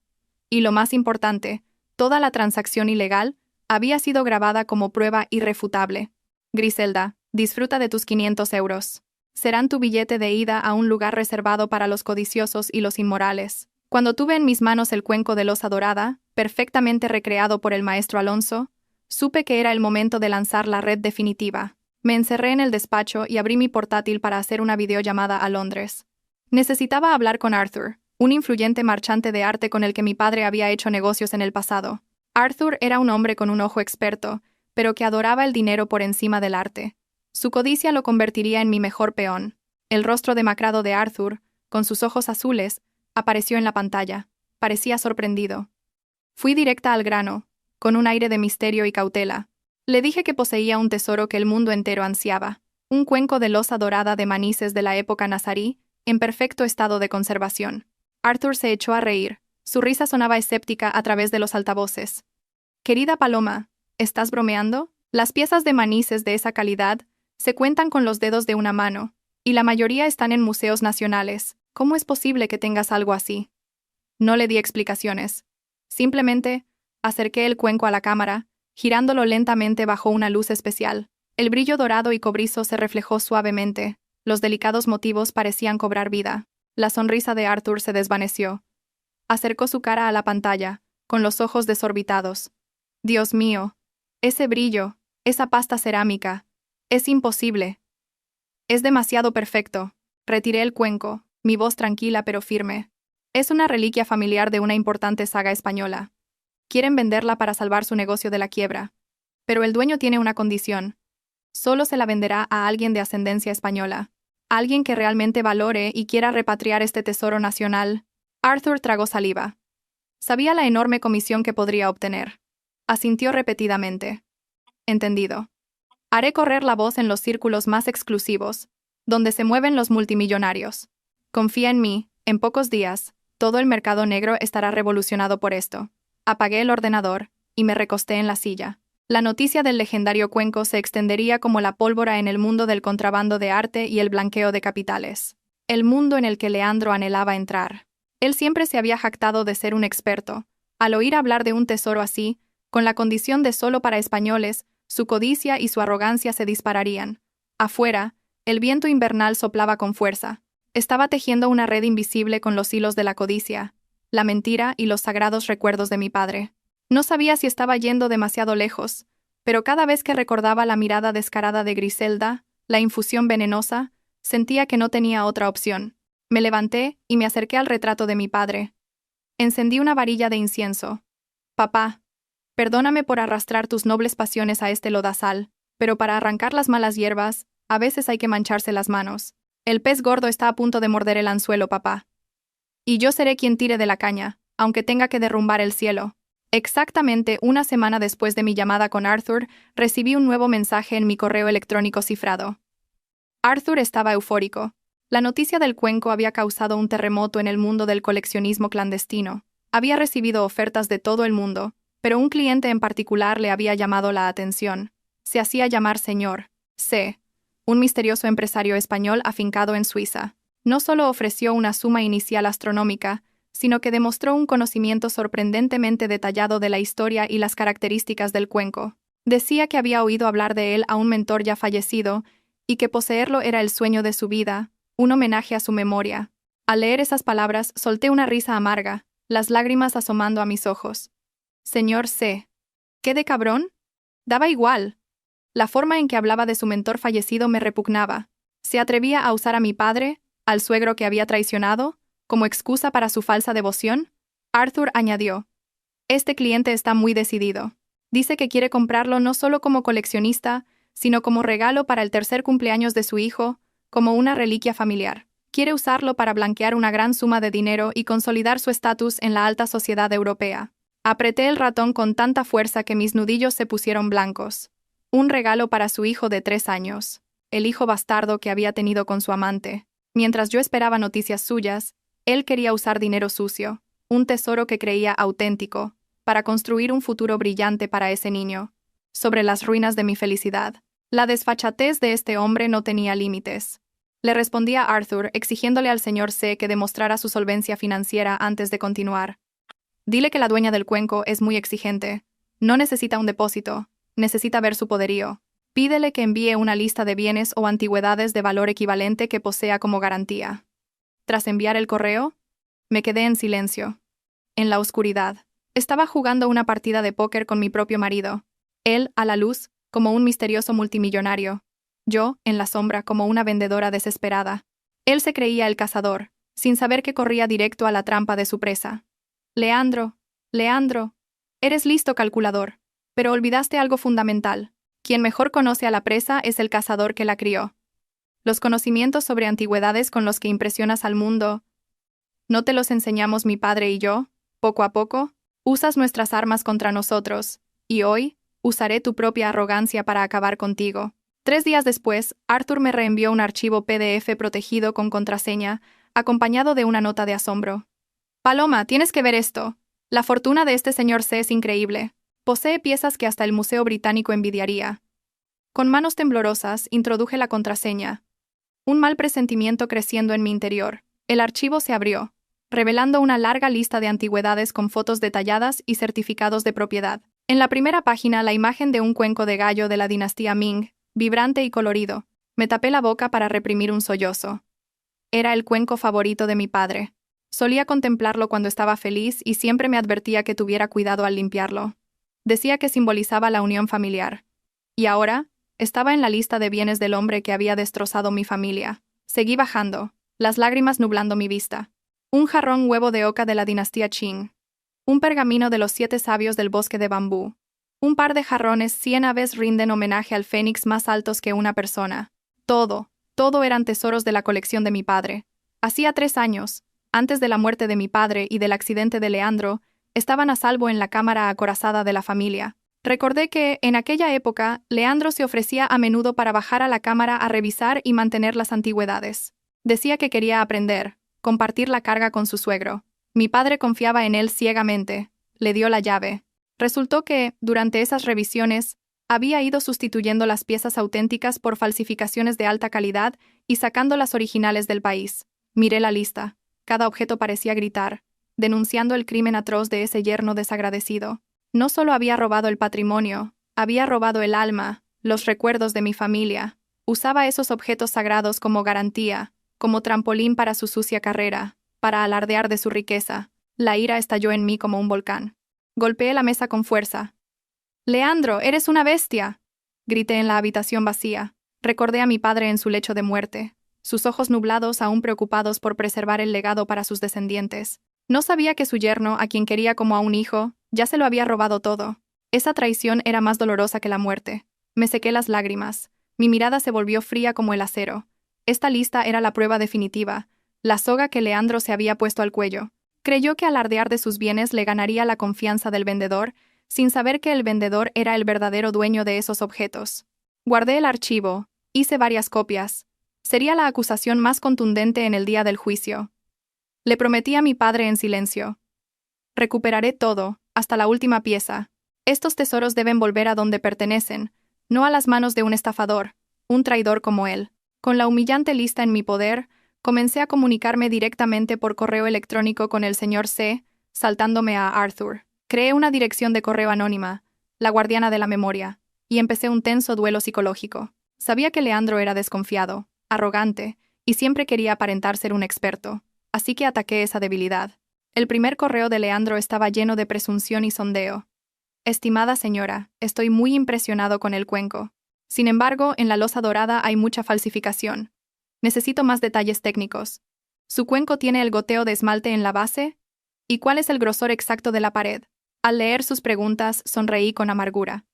Y lo más importante, toda la transacción ilegal había sido grabada como prueba irrefutable. Griselda, disfruta de tus 500 euros. Serán tu billete de ida a un lugar reservado para los codiciosos y los inmorales. Cuando tuve en mis manos el cuenco de losa dorada, perfectamente recreado por el maestro Alonso, supe que era el momento de lanzar la red definitiva. Me encerré en el despacho y abrí mi portátil para hacer una videollamada a Londres. Necesitaba hablar con Arthur, un influyente marchante de arte con el que mi padre había hecho negocios en el pasado. Arthur era un hombre con un ojo experto, pero que adoraba el dinero por encima del arte. Su codicia lo convertiría en mi mejor peón. El rostro demacrado de Arthur, con sus ojos azules, apareció en la pantalla. Parecía sorprendido. Fui directa al grano, con un aire de misterio y cautela. Le dije que poseía un tesoro que el mundo entero ansiaba, un cuenco de losa dorada de manises de la época nazarí, en perfecto estado de conservación. Arthur se echó a reír. Su risa sonaba escéptica a través de los altavoces. Querida Paloma, ¿estás bromeando? Las piezas de manises de esa calidad Se cuentan con los dedos de una mano, y la mayoría están en museos nacionales. ¿Cómo es posible que tengas algo así? No le di explicaciones. Simplemente, acerqué el cuenco a la cámara, girándolo lentamente bajo una luz especial. El brillo dorado y cobrizo se reflejó suavemente. Los delicados motivos parecían cobrar vida. La sonrisa de Arthur se desvaneció. Acercó su cara a la pantalla, con los ojos desorbitados. Dios mío, ese brillo, esa pasta cerámica, es imposible. Es demasiado perfecto. Retiré el cuenco, mi voz tranquila pero firme. Es una reliquia familiar de una importante saga española. Quieren venderla para salvar su negocio de la quiebra. Pero el dueño tiene una condición. Solo se la venderá a alguien de ascendencia española. Alguien que realmente valore y quiera repatriar este tesoro nacional. Arthur tragó saliva. Sabía la enorme comisión que podría obtener. Asintió repetidamente. Entendido. Haré correr la voz en los círculos más exclusivos, donde se mueven los multimillonarios. Confía en mí, en pocos días, todo el mercado negro estará revolucionado por esto. Apagué el ordenador y me recosté en la silla. La noticia del legendario cuenco se extendería como la pólvora en el mundo del contrabando de arte y el blanqueo de capitales. El mundo en el que Leandro anhelaba entrar. Él siempre se había jactado de ser un experto. Al oír hablar de un tesoro así, con la condición de solo para españoles, su codicia y su arrogancia se dispararían. Afuera, el viento invernal soplaba con fuerza. Estaba tejiendo una red invisible con los hilos de la codicia, la mentira y los sagrados recuerdos de mi padre. No sabía si estaba yendo demasiado lejos, pero cada vez que recordaba la mirada descarada de Griselda, la infusión venenosa, sentía que no tenía otra opción. Me levanté y me acerqué al retrato de mi padre. Encendí una varilla de incienso. Papá, perdóname por arrastrar tus nobles pasiones a este lodazal, pero para arrancar las malas hierbas, a veces hay que mancharse las manos. El pez gordo está a punto de morder el anzuelo, papá. Y yo seré quien tire de la caña, aunque tenga que derrumbar el cielo. Exactamente una semana después de mi llamada con Arthur, recibí un nuevo mensaje en mi correo electrónico cifrado. Arthur estaba eufórico. La noticia del cuenco había causado un terremoto en el mundo del coleccionismo clandestino. Había recibido ofertas de todo el mundo, pero un cliente en particular le había llamado la atención. Se hacía llamar señor C., un misterioso empresario español afincado en Suiza. No solo ofreció una suma inicial astronómica, sino que demostró un conocimiento sorprendentemente detallado de la historia y las características del cuenco. Decía que había oído hablar de él a un mentor ya fallecido y que poseerlo era el sueño de su vida, un homenaje a su memoria. Al leer esas palabras, solté una risa amarga, las lágrimas asomando a mis ojos. Señor C. ¿Qué de cabrón? Daba igual. La forma en que hablaba de su mentor fallecido me repugnaba. ¿Se atrevía a usar a mi padre, al suegro que había traicionado, como excusa para su falsa devoción? Arthur añadió. Este cliente está muy decidido. Dice que quiere comprarlo no solo como coleccionista, sino como regalo para el tercer cumpleaños de su hijo, como una reliquia familiar. Quiere usarlo para blanquear una gran suma de dinero y consolidar su estatus en la alta sociedad europea. Apreté el ratón con tanta fuerza que mis nudillos se pusieron blancos. Un regalo para su hijo de 3 años, el hijo bastardo que había tenido con su amante. Mientras yo esperaba noticias suyas, él quería usar dinero sucio, un tesoro que creía auténtico, para construir un futuro brillante para ese niño. Sobre las ruinas de mi felicidad. La desfachatez de este hombre no tenía límites. Le respondí a Arthur exigiéndole al señor C. que demostrara su solvencia financiera antes de continuar. Dile que la dueña del cuenco es muy exigente. No necesita un depósito, necesita ver su poderío. Pídele que envíe una lista de bienes o antigüedades de valor equivalente que posea como garantía. Tras enviar el correo, me quedé en silencio. En la oscuridad, estaba jugando una partida de póker con mi propio marido. Él, a la luz, como un misterioso multimillonario. Yo, en la sombra, como una vendedora desesperada. Él se creía el cazador, sin saber que corría directo a la trampa de su presa. Leandro, eres listo calculador, pero olvidaste algo fundamental. Quien mejor conoce a la presa es el cazador que la crió. Los conocimientos sobre antigüedades con los que impresionas al mundo, ¿no te los enseñamos mi padre y yo? Poco a poco, usas nuestras armas contra nosotros, y hoy, usaré tu propia arrogancia para acabar contigo. 3 días después, Arthur me reenvió un archivo PDF protegido con contraseña, acompañado de una nota de asombro. Paloma, tienes que ver esto. La fortuna de este señor C es increíble. Posee piezas que hasta el Museo Británico envidiaría. Con manos temblorosas, introduje la contraseña. Un mal presentimiento creciendo en mi interior. El archivo se abrió, revelando una larga lista de antigüedades con fotos detalladas y certificados de propiedad. En la primera página, la imagen de un cuenco de gallo de la dinastía Ming, vibrante y colorido. Me tapé la boca para reprimir un sollozo. Era el cuenco favorito de mi padre. Solía contemplarlo cuando estaba feliz y siempre me advertía que tuviera cuidado al limpiarlo. Decía que simbolizaba la unión familiar. Y ahora, estaba en la lista de bienes del hombre que había destrozado mi familia. Seguí bajando, las lágrimas nublando mi vista. Un jarrón huevo de oca de la dinastía Qing. Un pergamino de los 7 sabios del bosque de bambú. Un par de jarrones 100 aves rinden homenaje al fénix más altos que una persona. Todo eran tesoros de la colección de mi padre. Hacía 3 años, antes de la muerte de mi padre y del accidente de Leandro, estaban a salvo en la cámara acorazada de la familia. Recordé que, en aquella época, Leandro se ofrecía a menudo para bajar a la cámara a revisar y mantener las antigüedades. Decía que quería aprender, compartir la carga con su suegro. Mi padre confiaba en él ciegamente. Le dio la llave. Resultó que, durante esas revisiones, había ido sustituyendo las piezas auténticas por falsificaciones de alta calidad y sacando las originales del país. Miré la lista. Cada objeto parecía gritar, denunciando el crimen atroz de ese yerno desagradecido. No solo había robado el patrimonio, había robado el alma, los recuerdos de mi familia. Usaba esos objetos sagrados como garantía, como trampolín para su sucia carrera, para alardear de su riqueza. La ira estalló en mí como un volcán. Golpeé la mesa con fuerza. «¡Leandro, eres una bestia!», grité en la habitación vacía. Recordé a mi padre en su lecho de muerte, sus ojos nublados aún preocupados por preservar el legado para sus descendientes. No sabía que su yerno, a quien quería como a un hijo, ya se lo había robado todo. Esa traición era más dolorosa que la muerte. Me sequé las lágrimas. Mi mirada se volvió fría como el acero. Esta lista era la prueba definitiva, la soga que Leandro se había puesto al cuello. Creyó que alardear de sus bienes le ganaría la confianza del vendedor, sin saber que el vendedor era el verdadero dueño de esos objetos. Guardé el archivo, hice varias copias. Sería la acusación más contundente en el día del juicio. Le prometí a mi padre en silencio. Recuperaré todo, hasta la última pieza. Estos tesoros deben volver a donde pertenecen, no a las manos de un estafador, un traidor como él. Con la humillante lista en mi poder, comencé a comunicarme directamente por correo electrónico con el señor C, saltándome a Arthur. Creé una dirección de correo anónima, la guardiana de la memoria, y empecé un tenso duelo psicológico. Sabía que Leandro era desconfiado, arrogante, y siempre quería aparentar ser un experto, así que ataqué esa debilidad. El primer correo de Leandro estaba lleno de presunción y sondeo. «Estimada señora, estoy muy impresionado con el cuenco. Sin embargo, en la losa dorada hay mucha falsificación. Necesito más detalles técnicos. ¿Su cuenco tiene el goteo de esmalte en la base? ¿Y cuál es el grosor exacto de la pared?». Al leer sus preguntas, sonreí con amargura.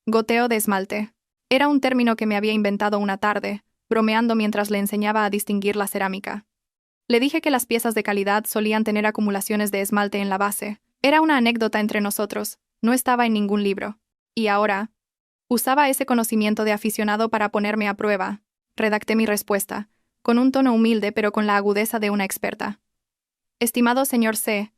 Goteo de esmalte. Era un término que me había inventado una tarde, bromeando mientras le enseñaba a distinguir la cerámica. Le dije que las piezas de calidad solían tener acumulaciones de esmalte en la base. Era una anécdota entre nosotros, no estaba en ningún libro. Y ahora, usaba ese conocimiento de aficionado para ponerme a prueba. Redacté mi respuesta, con un tono humilde pero con la agudeza de una experta. «Estimado señor C,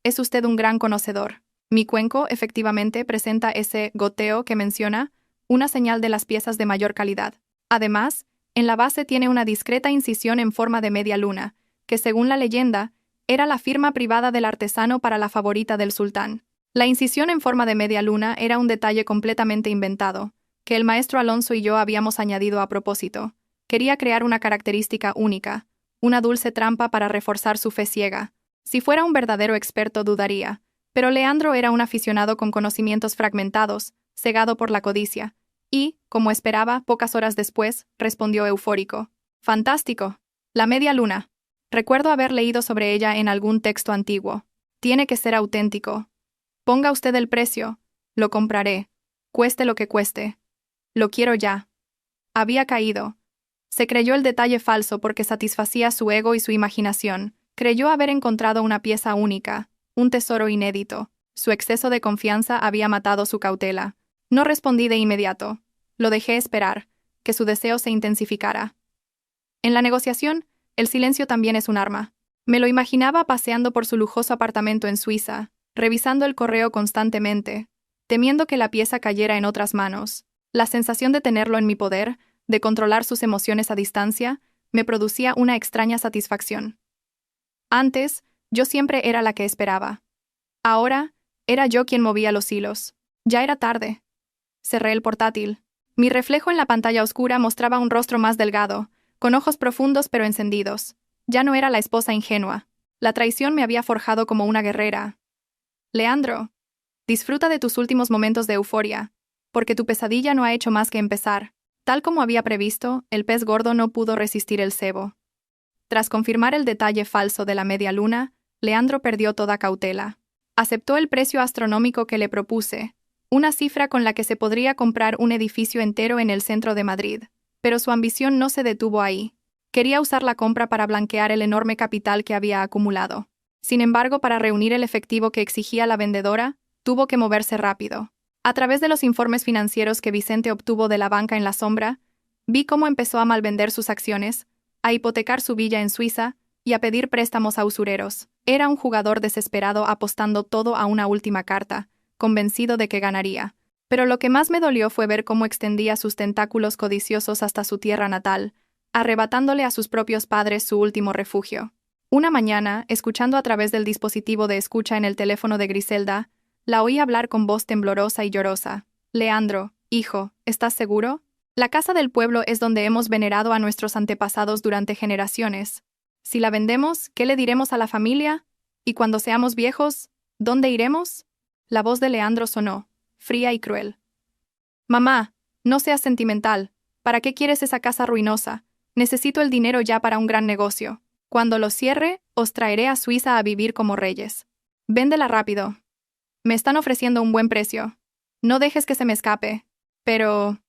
es usted un gran conocedor. Mi cuenco, efectivamente, presenta ese goteo que menciona, una señal de las piezas de mayor calidad. Además, en la base tiene una discreta incisión en forma de media luna, que según la leyenda, era la firma privada del artesano para la favorita del sultán. La incisión en forma de media luna era un detalle completamente inventado, que el maestro Alonso y yo habíamos añadido a propósito. Quería crear una característica única, una dulce trampa para reforzar su fe ciega. Si fuera un verdadero experto dudaría, pero Leandro era un aficionado con conocimientos fragmentados, cegado por la codicia, y, como esperaba, pocas horas después, respondió eufórico. «¡Fantástico! La media luna. Recuerdo haber leído sobre ella en algún texto antiguo. Tiene que ser auténtico. Ponga usted el precio. Lo compraré. Cueste lo que cueste. Lo quiero ya». Había caído. Se creyó el detalle falso porque satisfacía su ego y su imaginación. Creyó haber encontrado una pieza única, un tesoro inédito. Su exceso de confianza había matado su cautela. No respondí de inmediato. Lo dejé esperar, que su deseo se intensificara. En la negociación, el silencio también es un arma. Me lo imaginaba paseando por su lujoso apartamento en Suiza, revisando el correo constantemente, temiendo que la pieza cayera en otras manos. La sensación de tenerlo en mi poder, de controlar sus emociones a distancia, me producía una extraña satisfacción. Antes, yo siempre era la que esperaba. Ahora, era yo quien movía los hilos. Ya era tarde. Cerré el portátil. Mi reflejo en la pantalla oscura mostraba un rostro más delgado, con ojos profundos pero encendidos. Ya no era la esposa ingenua. La traición me había forjado como una guerrera. Leandro, disfruta de tus últimos momentos de euforia, porque tu pesadilla no ha hecho más que empezar. Tal como había previsto, el pez gordo no pudo resistir el cebo. Tras confirmar el detalle falso de la media luna, Leandro perdió toda cautela. Aceptó el precio astronómico que le propuse, una cifra con la que se podría comprar un edificio entero en el centro de Madrid. Pero su ambición no se detuvo ahí. Quería usar la compra para blanquear el enorme capital que había acumulado. Sin embargo, para reunir el efectivo que exigía la vendedora, tuvo que moverse rápido. A través de los informes financieros que Vicente obtuvo de la banca en la sombra, vi cómo empezó a malvender sus acciones, a hipotecar su villa en Suiza y a pedir préstamos a usureros. Era un jugador desesperado apostando todo a una última carta, convencido de que ganaría. Pero lo que más me dolió fue ver cómo extendía sus tentáculos codiciosos hasta su tierra natal, arrebatándole a sus propios padres su último refugio. Una mañana, escuchando a través del dispositivo de escucha en el teléfono de Griselda, la oí hablar con voz temblorosa y llorosa. «Leandro, hijo, ¿estás seguro? La casa del pueblo es donde hemos venerado a nuestros antepasados durante generaciones. Si la vendemos, ¿qué le diremos a la familia? Y cuando seamos viejos, ¿dónde iremos?» La voz de Leandro sonó, fría y cruel. «Mamá, no seas sentimental. ¿Para qué quieres esa casa ruinosa? Necesito el dinero ya para un gran negocio. Cuando lo cierre, os traeré a Suiza a vivir como reyes. Véndela rápido. Me están ofreciendo un buen precio. No dejes que se me escape. Pero...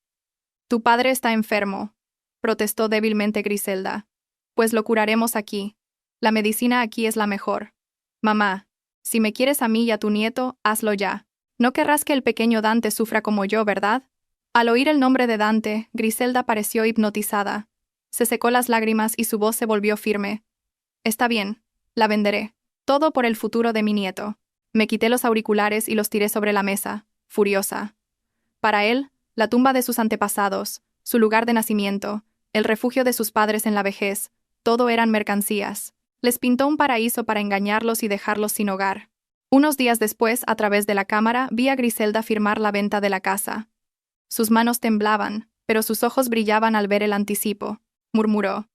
Tu padre está enfermo», protestó débilmente Griselda. «Pues lo curaremos aquí. La medicina aquí es la mejor. Mamá, si me quieres a mí y a tu nieto, hazlo ya. No querrás que el pequeño Dante sufra como yo, ¿verdad?» Al oír el nombre de Dante, Griselda pareció hipnotizada. Se secó las lágrimas y su voz se volvió firme. «Está bien, la venderé. Todo por el futuro de mi nieto». Me quité los auriculares y los tiré sobre la mesa, furiosa. Para él, la tumba de sus antepasados, su lugar de nacimiento, el refugio de sus padres en la vejez, todo eran mercancías. Les pintó un paraíso para engañarlos y dejarlos sin hogar. Unos días después, a través de la cámara, vi a Griselda firmar la venta de la casa. Sus manos temblaban, pero sus ojos brillaban al ver el anticipo. Murmuró: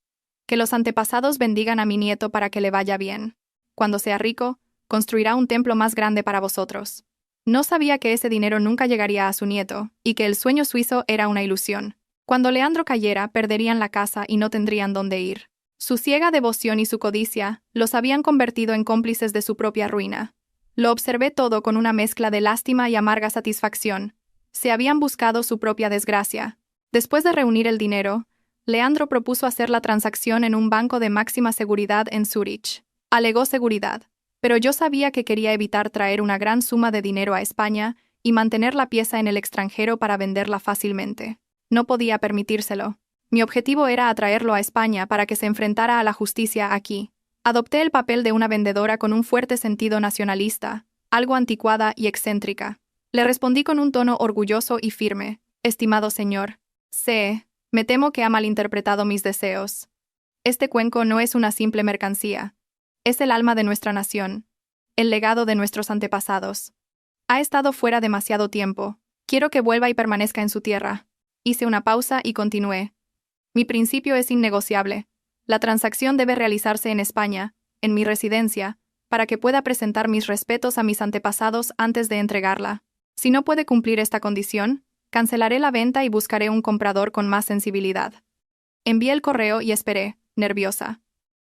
«Que los antepasados bendigan a mi nieto para que le vaya bien. Cuando sea rico, construirá un templo más grande para vosotros». No sabía que ese dinero nunca llegaría a su nieto, y que el sueño suizo era una ilusión. Cuando Leandro cayera, perderían la casa y no tendrían dónde ir. Su ciega devoción y su codicia los habían convertido en cómplices de su propia ruina. Lo observé todo con una mezcla de lástima y amarga satisfacción. Se habían buscado su propia desgracia. Después de reunir el dinero, Leandro propuso hacer la transacción en un banco de máxima seguridad en Zúrich. Alegó seguridad, pero yo sabía que quería evitar traer una gran suma de dinero a España y mantener la pieza en el extranjero para venderla fácilmente. No podía permitírselo. Mi objetivo era atraerlo a España para que se enfrentara a la justicia aquí. Adopté el papel de una vendedora con un fuerte sentido nacionalista, algo anticuada y excéntrica. Le respondí con un tono orgulloso y firme: «Estimado señor, me temo que ha malinterpretado mis deseos. Este cuenco no es una simple mercancía. Es el alma de nuestra nación, el legado de nuestros antepasados. Ha estado fuera demasiado tiempo. Quiero que vuelva y permanezca en su tierra». Hice una pausa y continué: «Mi principio es innegociable. La transacción debe realizarse en España, en mi residencia, para que pueda presentar mis respetos a mis antepasados antes de entregarla. Si no puede cumplir esta condición, cancelaré la venta y buscaré un comprador con más sensibilidad». Envié el correo y esperé, nerviosa.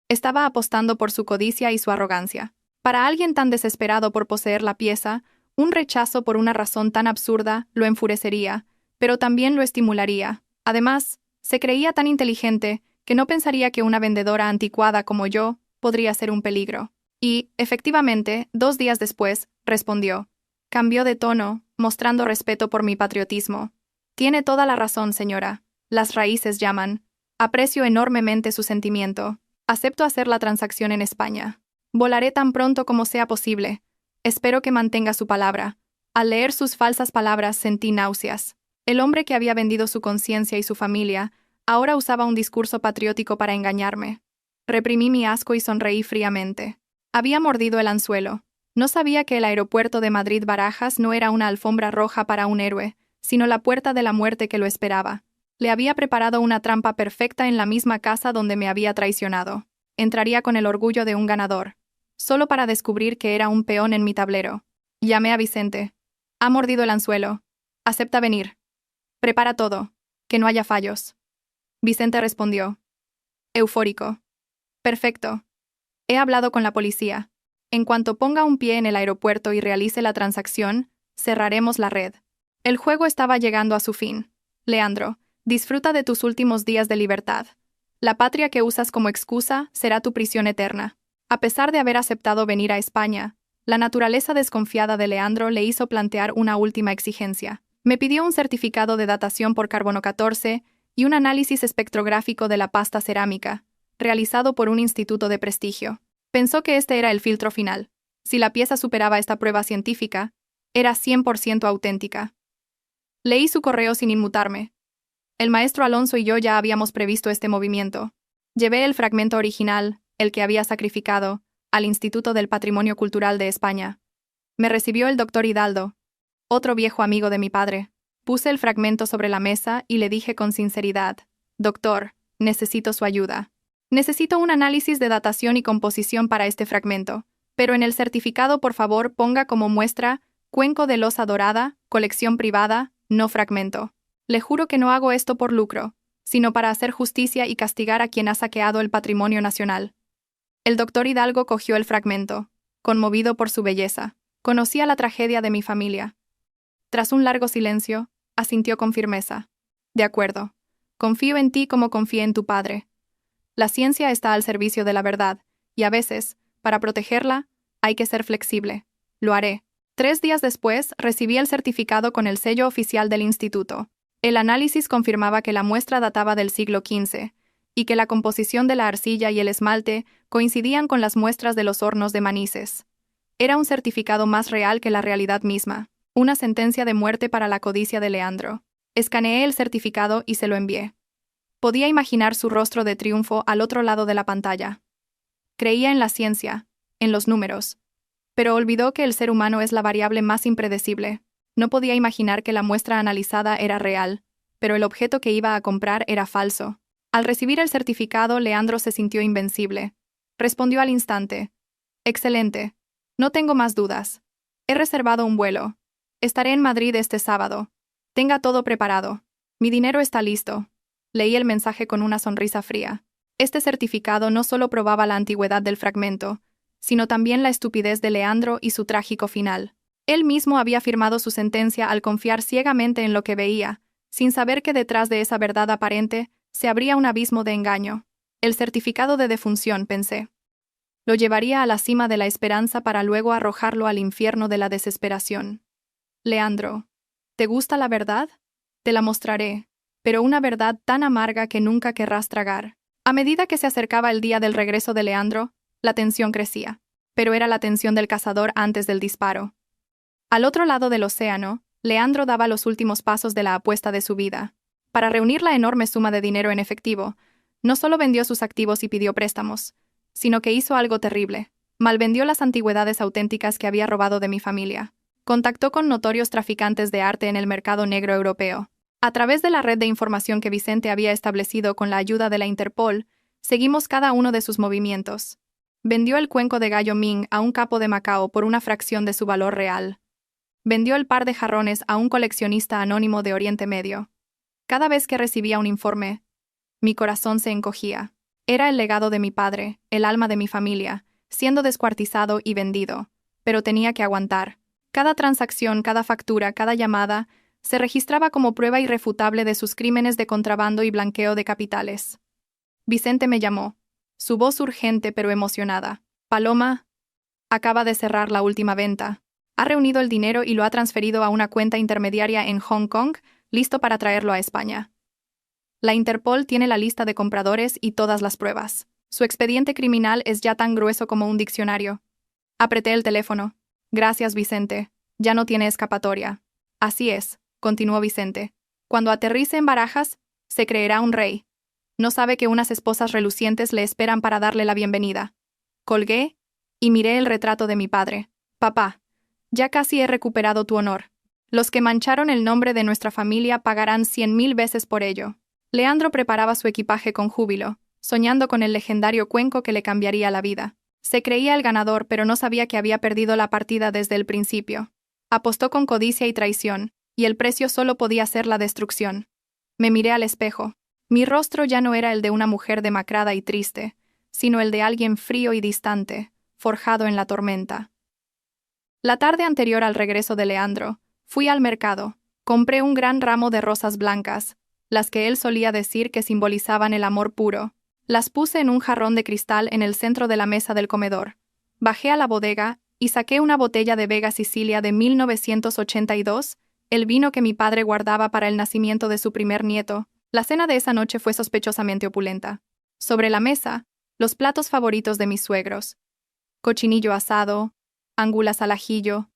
Estaba apostando por su codicia y su arrogancia. Para alguien tan desesperado por poseer la pieza, un rechazo por una razón tan absurda lo enfurecería, pero también lo estimularía. Además, se creía tan inteligente que no pensaría que una vendedora anticuada como yo podría ser un peligro. Y, efectivamente, 2 días después, respondió. Cambió de tono, mostrando respeto por mi patriotismo. «Tiene toda la razón, señora. Las raíces llaman. Aprecio enormemente su sentimiento. Acepto hacer la transacción en España. Volaré tan pronto como sea posible. Espero que mantenga su palabra». Al leer sus falsas palabras sentí náuseas. El hombre que había vendido su conciencia y su familia, ahora usaba un discurso patriótico para engañarme. Reprimí mi asco y sonreí fríamente. Había mordido el anzuelo. No sabía que el aeropuerto de Madrid-Barajas no era una alfombra roja para un héroe, sino la puerta de la muerte que lo esperaba. Le había preparado una trampa perfecta en la misma casa donde me había traicionado. Entraría con el orgullo de un ganador, solo para descubrir que era un peón en mi tablero. Llamé a Vicente. Ha mordido el anzuelo. Acepta venir. Prepara todo. Que no haya fallos. Vicente respondió. Eufórico. Perfecto. He hablado con la policía. En cuanto ponga un pie en el aeropuerto y realice la transacción, cerraremos la red. El juego estaba llegando a su fin. Leandro, disfruta de tus últimos días de libertad. La patria que usas como excusa será tu prisión eterna. A pesar de haber aceptado venir a España, la naturaleza desconfiada de Leandro le hizo plantear una última exigencia. Me pidió un certificado de datación por carbono 14 y un análisis espectrográfico de la pasta cerámica, realizado por un instituto de prestigio. Pensó que este era el filtro final. Si la pieza superaba esta prueba científica, era 100% auténtica. Leí su correo sin inmutarme. El maestro Alonso y yo ya habíamos previsto este movimiento. Llevé el fragmento original, el que había sacrificado, al Instituto del Patrimonio Cultural de España. Me recibió el doctor Hidalgo, otro viejo amigo de mi padre. Puse el fragmento sobre la mesa y le dije con sinceridad: Doctor, necesito su ayuda. Necesito un análisis de datación y composición para este fragmento, pero en el certificado por favor ponga como muestra cuenco de loza dorada, colección privada, no fragmento. Le juro que no hago esto por lucro, sino para hacer justicia y castigar a quien ha saqueado el patrimonio nacional. El doctor Hidalgo cogió el fragmento, conmovido por su belleza. Conocía la tragedia de mi familia. Tras un largo silencio, asintió con firmeza. De acuerdo. Confío en ti como confié en tu padre. La ciencia está al servicio de la verdad, y a veces, para protegerla, hay que ser flexible. Lo haré. 3 días después, recibí el certificado con el sello oficial del instituto. El análisis confirmaba que la muestra databa del siglo XV, y que la composición de la arcilla y el esmalte coincidían con las muestras de los hornos de Manises. Era un certificado más real que la realidad misma, una sentencia de muerte para la codicia de Leandro. Escaneé el certificado y se lo envié. Podía imaginar su rostro de triunfo al otro lado de la pantalla. Creía en la ciencia, en los números, pero olvidó que el ser humano es la variable más impredecible. No podía imaginar que la muestra analizada era real, pero el objeto que iba a comprar era falso. Al recibir el certificado, Leandro se sintió invencible. Respondió al instante: Excelente. No tengo más dudas. He reservado un vuelo. Estaré en Madrid este sábado. Tenga todo preparado. Mi dinero está listo. Leí el mensaje con una sonrisa fría. Este certificado no solo probaba la antigüedad del fragmento, sino también la estupidez de Leandro y su trágico final. Él mismo había firmado su sentencia al confiar ciegamente en lo que veía, sin saber que detrás de esa verdad aparente se abría un abismo de engaño. El certificado de defunción, pensé. Lo llevaría a la cima de la esperanza para luego arrojarlo al infierno de la desesperación. Leandro, ¿te gusta la verdad? Te la mostraré, pero una verdad tan amarga que nunca querrás tragar. A medida que se acercaba el día del regreso de Leandro, la tensión crecía, pero era la tensión del cazador antes del disparo. Al otro lado del océano, Leandro daba los últimos pasos de la apuesta de su vida. Para reunir la enorme suma de dinero en efectivo, no solo vendió sus activos y pidió préstamos, sino que hizo algo terrible. Malvendió las antigüedades auténticas que había robado de mi familia. Contactó con notorios traficantes de arte en el mercado negro europeo. A través de la red de información que Vicente había establecido con la ayuda de la Interpol, seguimos cada uno de sus movimientos. Vendió el cuenco de gallo Ming a un capo de Macao por una fracción de su valor real. Vendió el par de jarrones a un coleccionista anónimo de Oriente Medio. Cada vez que recibía un informe, mi corazón se encogía. Era el legado de mi padre, el alma de mi familia, siendo descuartizado y vendido. Pero tenía que aguantar. Cada transacción, cada factura, cada llamada se registraba como prueba irrefutable de sus crímenes de contrabando y blanqueo de capitales. Vicente me llamó, su voz urgente pero emocionada. Paloma, acaba de cerrar la última venta. Ha reunido el dinero y lo ha transferido a una cuenta intermediaria en Hong Kong, listo para traerlo a España. La Interpol tiene la lista de compradores y todas las pruebas. Su expediente criminal es ya tan grueso como un diccionario. Apreté el teléfono. Gracias, Vicente. Ya no tiene escapatoria. Así es, continuó Vicente. Cuando aterrice en Barajas, se creerá un rey. No sabe que unas esposas relucientes le esperan para darle la bienvenida. Colgué y miré el retrato de mi padre. Papá, ya casi he recuperado tu honor. Los que mancharon el nombre de nuestra familia pagarán 100.000 veces por ello. Leandro preparaba su equipaje con júbilo, soñando con el legendario cuenco que le cambiaría la vida. Se creía el ganador, pero no sabía que había perdido la partida desde el principio. Apostó con codicia y traición, y el precio solo podía ser la destrucción. Me miré al espejo. Mi rostro ya no era el de una mujer demacrada y triste, sino el de alguien frío y distante, forjado en la tormenta. La tarde anterior al regreso de Leandro, fui al mercado. Compré un gran ramo de rosas blancas, las que él solía decir que simbolizaban el amor puro. Las puse en un jarrón de cristal en el centro de la mesa del comedor. Bajé a la bodega y saqué una botella de Vega Sicilia de 1982, el vino que mi padre guardaba para el nacimiento de su primer nieto. La cena de esa noche fue sospechosamente opulenta. Sobre la mesa, los platos favoritos de mis suegros: cochinillo asado, angulas al ajillo,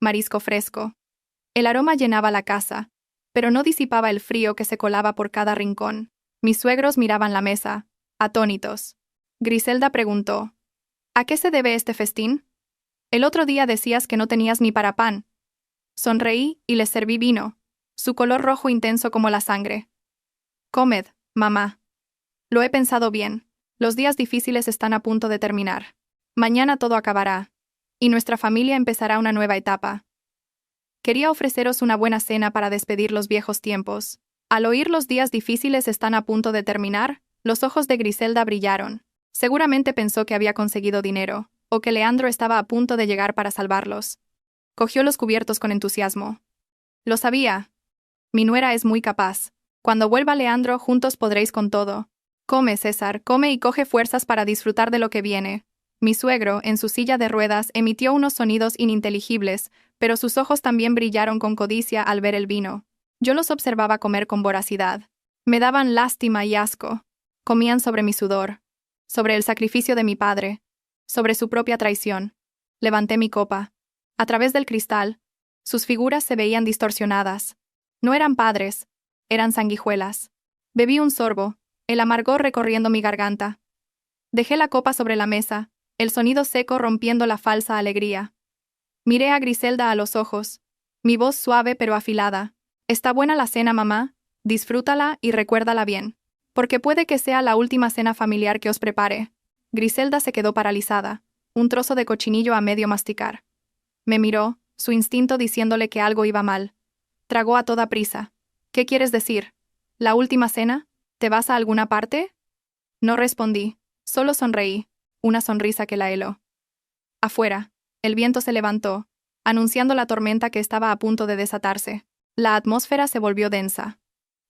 marisco fresco. El aroma llenaba la casa, pero no disipaba el frío que se colaba por cada rincón. Mis suegros miraban la mesa, atónitos. Griselda preguntó: ¿A qué se debe este festín? El otro día decías que no tenías ni para pan. Sonreí y les serví vino, su color rojo intenso como la sangre. Comed, mamá. Lo he pensado bien. Los días difíciles están a punto de terminar. Mañana todo acabará, y nuestra familia empezará una nueva etapa. Quería ofreceros una buena cena para despedir los viejos tiempos. Al oír los días difíciles están a punto de terminar, los ojos de Griselda brillaron. Seguramente pensó que había conseguido dinero, o que Leandro estaba a punto de llegar para salvarlos. Cogió los cubiertos con entusiasmo. Lo sabía. Mi nuera es muy capaz. Cuando vuelva Leandro, juntos podréis con todo. Come, César, come y coge fuerzas para disfrutar de lo que viene. Mi suegro, en su silla de ruedas, emitió unos sonidos ininteligibles, pero sus ojos también brillaron con codicia al ver el vino. Yo los observaba comer con voracidad. Me daban lástima y asco. Comían sobre mi sudor, sobre el sacrificio de mi padre, sobre su propia traición. Levanté mi copa. A través del cristal, sus figuras se veían distorsionadas. No eran padres, eran sanguijuelas. Bebí un sorbo, el amargor recorriendo mi garganta. Dejé la copa sobre la mesa, el sonido seco rompiendo la falsa alegría. Miré a Griselda a los ojos, mi voz suave pero afilada. Está buena la cena, mamá, disfrútala y recuérdala bien, porque puede que sea la última cena familiar que os prepare. Griselda se quedó paralizada, un trozo de cochinillo a medio masticar. Me miró, su instinto diciéndole que algo iba mal. Tragó a toda prisa. ¿Qué quieres decir? ¿La última cena? ¿Te vas a alguna parte? No respondí, solo sonreí, una sonrisa que la heló. Afuera, el viento se levantó, anunciando la tormenta que estaba a punto de desatarse. La atmósfera se volvió densa.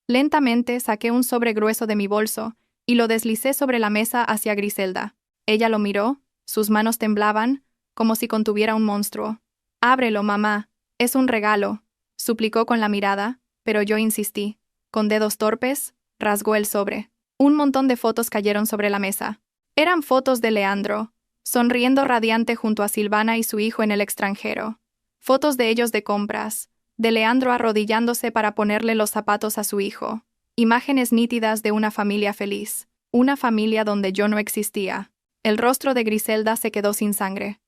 Lentamente saqué un sobre grueso de mi bolso y lo deslicé sobre la mesa hacia Griselda. Ella lo miró, sus manos temblaban, como si contuviera un monstruo. «Ábrelo, mamá, es un regalo», suplicó con la mirada, pero yo insistí. Con dedos torpes, rasgó el sobre. Un montón de fotos cayeron sobre la mesa. Eran fotos de Leandro, sonriendo radiante junto a Silvana y su hijo en el extranjero. Fotos de ellos de compras, de Leandro arrodillándose para ponerle los zapatos a su hijo. Imágenes nítidas de una familia feliz, una familia donde yo no existía. El rostro de Griselda se quedó sin sangre.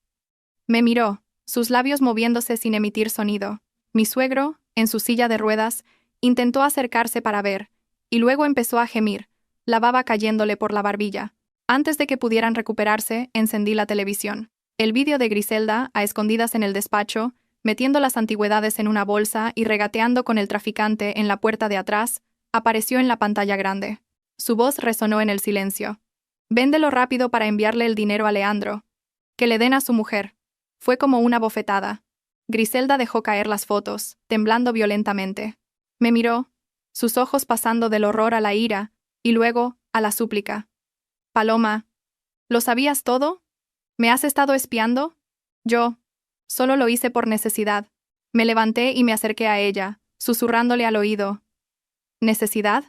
Me miró, sus labios moviéndose sin emitir sonido. Mi suegro, en su silla de ruedas, intentó acercarse para ver, y luego empezó a gemir, la baba cayéndole por la barbilla. Antes de que pudieran recuperarse, encendí la televisión. El vídeo de Griselda, a escondidas en el despacho, metiendo las antigüedades en una bolsa y regateando con el traficante en la puerta de atrás, apareció en la pantalla grande. Su voz resonó en el silencio. «Véndelo rápido para enviarle el dinero a Leandro. Que le den a su mujer». Fue como una bofetada. Griselda dejó caer las fotos, temblando violentamente. Me miró, sus ojos pasando del horror a la ira, y luego, a la súplica. «Paloma, ¿lo sabías todo? ¿Me has estado espiando?» Yo, solo lo hice por necesidad. Me levanté y me acerqué a ella, susurrándole al oído. ¿Necesidad?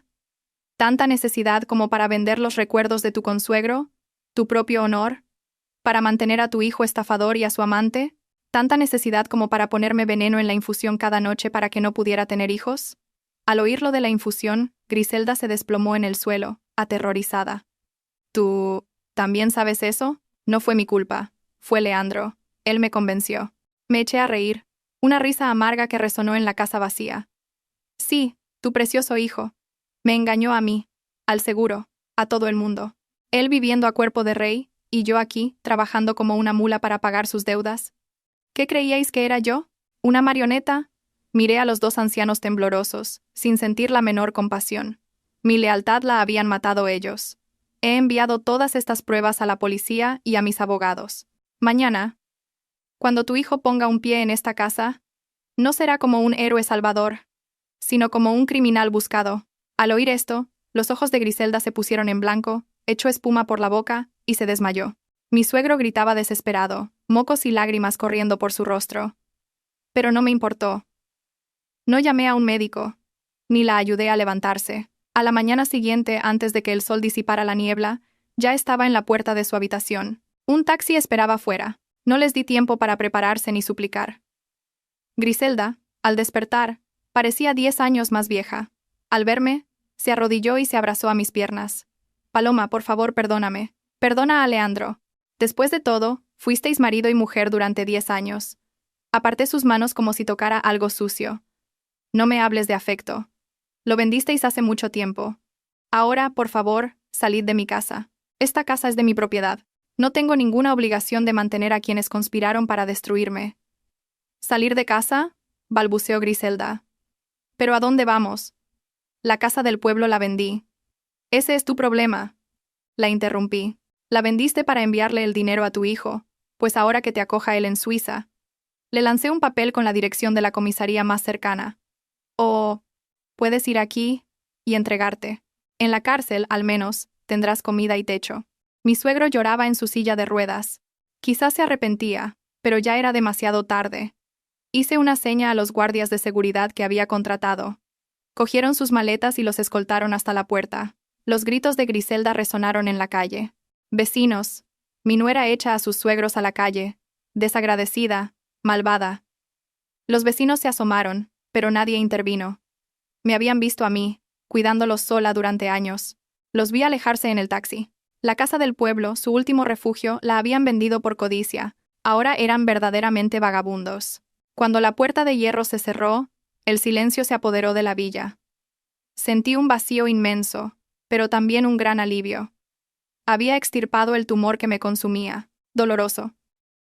¿Tanta necesidad como para vender los recuerdos de tu consuegro? ¿Tu propio honor? ¿Para mantener a tu hijo estafador y a su amante? ¿Tanta necesidad como para ponerme veneno en la infusión cada noche para que no pudiera tener hijos? Al oírlo de la infusión, Griselda se desplomó en el suelo, aterrorizada. ¿Tú también sabes eso? No fue mi culpa. Fue Leandro. Él me convenció. Me eché a reír. Una risa amarga que resonó en la casa vacía. Sí, tu precioso hijo. Me engañó a mí, al seguro, a todo el mundo. Él viviendo a cuerpo de rey, y yo aquí, trabajando como una mula para pagar sus deudas. ¿Qué creíais que era yo? ¿Una marioneta? Miré a los dos ancianos temblorosos, sin sentir la menor compasión. Mi lealtad la habían matado ellos. He enviado todas estas pruebas a la policía y a mis abogados. Mañana, cuando tu hijo ponga un pie en esta casa, no será como un héroe salvador, sino como un criminal buscado. Al oír esto, los ojos de Griselda se pusieron en blanco, echó espuma por la boca y se desmayó. Mi suegro gritaba desesperado, mocos y lágrimas corriendo por su rostro. Pero no me importó. No llamé a un médico, ni la ayudé a levantarse. A la mañana siguiente, antes de que el sol disipara la niebla, ya estaba en la puerta de su habitación. Un taxi esperaba fuera. No les di tiempo para prepararse ni suplicar. Griselda, al despertar, parecía 10 años más vieja. Al verme, se arrodilló y se abrazó a mis piernas. Paloma, por favor, perdóname. Perdona a Leandro. Después de todo, fuisteis marido y mujer durante 10 años. Aparté sus manos como si tocara algo sucio. No me hables de afecto. Lo vendisteis hace mucho tiempo. Ahora, por favor, salid de mi casa. Esta casa es de mi propiedad. No tengo ninguna obligación de mantener a quienes conspiraron para destruirme. ¿Salir de casa?, balbuceó Griselda. ¿Pero a dónde vamos? La casa del pueblo la vendí. Ese es tu problema. La interrumpí. La vendiste para enviarle el dinero a tu hijo, pues ahora que te acoja él en Suiza. Le lancé un papel con la dirección de la comisaría más cercana. O puedes ir aquí y entregarte. En la cárcel, al menos, tendrás comida y techo. Mi suegro lloraba en su silla de ruedas. Quizás se arrepentía, pero ya era demasiado tarde. Hice una seña a los guardias de seguridad que había contratado. Cogieron sus maletas y los escoltaron hasta la puerta. Los gritos de Griselda resonaron en la calle. Vecinos. Mi nuera echa a sus suegros a la calle. Desagradecida, malvada. Los vecinos se asomaron, pero nadie intervino. Me habían visto a mí, cuidándolos sola durante años. Los vi alejarse en el taxi. La casa del pueblo, su último refugio, la habían vendido por codicia. Ahora eran verdaderamente vagabundos. Cuando la puerta de hierro se cerró, el silencio se apoderó de la villa. Sentí un vacío inmenso, pero también un gran alivio. Había extirpado el tumor que me consumía. Doloroso.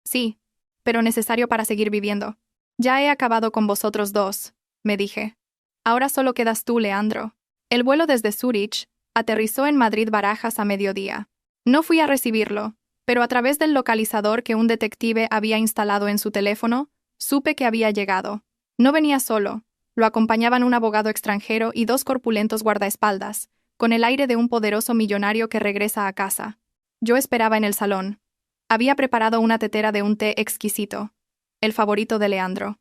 Sí, pero necesario para seguir viviendo. Ya he acabado con vosotros dos, me dije. Ahora solo quedas tú, Leandro. El vuelo desde Zúrich aterrizó en Madrid Barajas a mediodía. No fui a recibirlo, pero a través del localizador que un detective había instalado en su teléfono, supe que había llegado. No venía solo, lo acompañaban un abogado extranjero y 2 corpulentos guardaespaldas, con el aire de un poderoso millonario que regresa a casa. Yo esperaba en el salón. Había preparado una tetera de un té exquisito, el favorito de Leandro.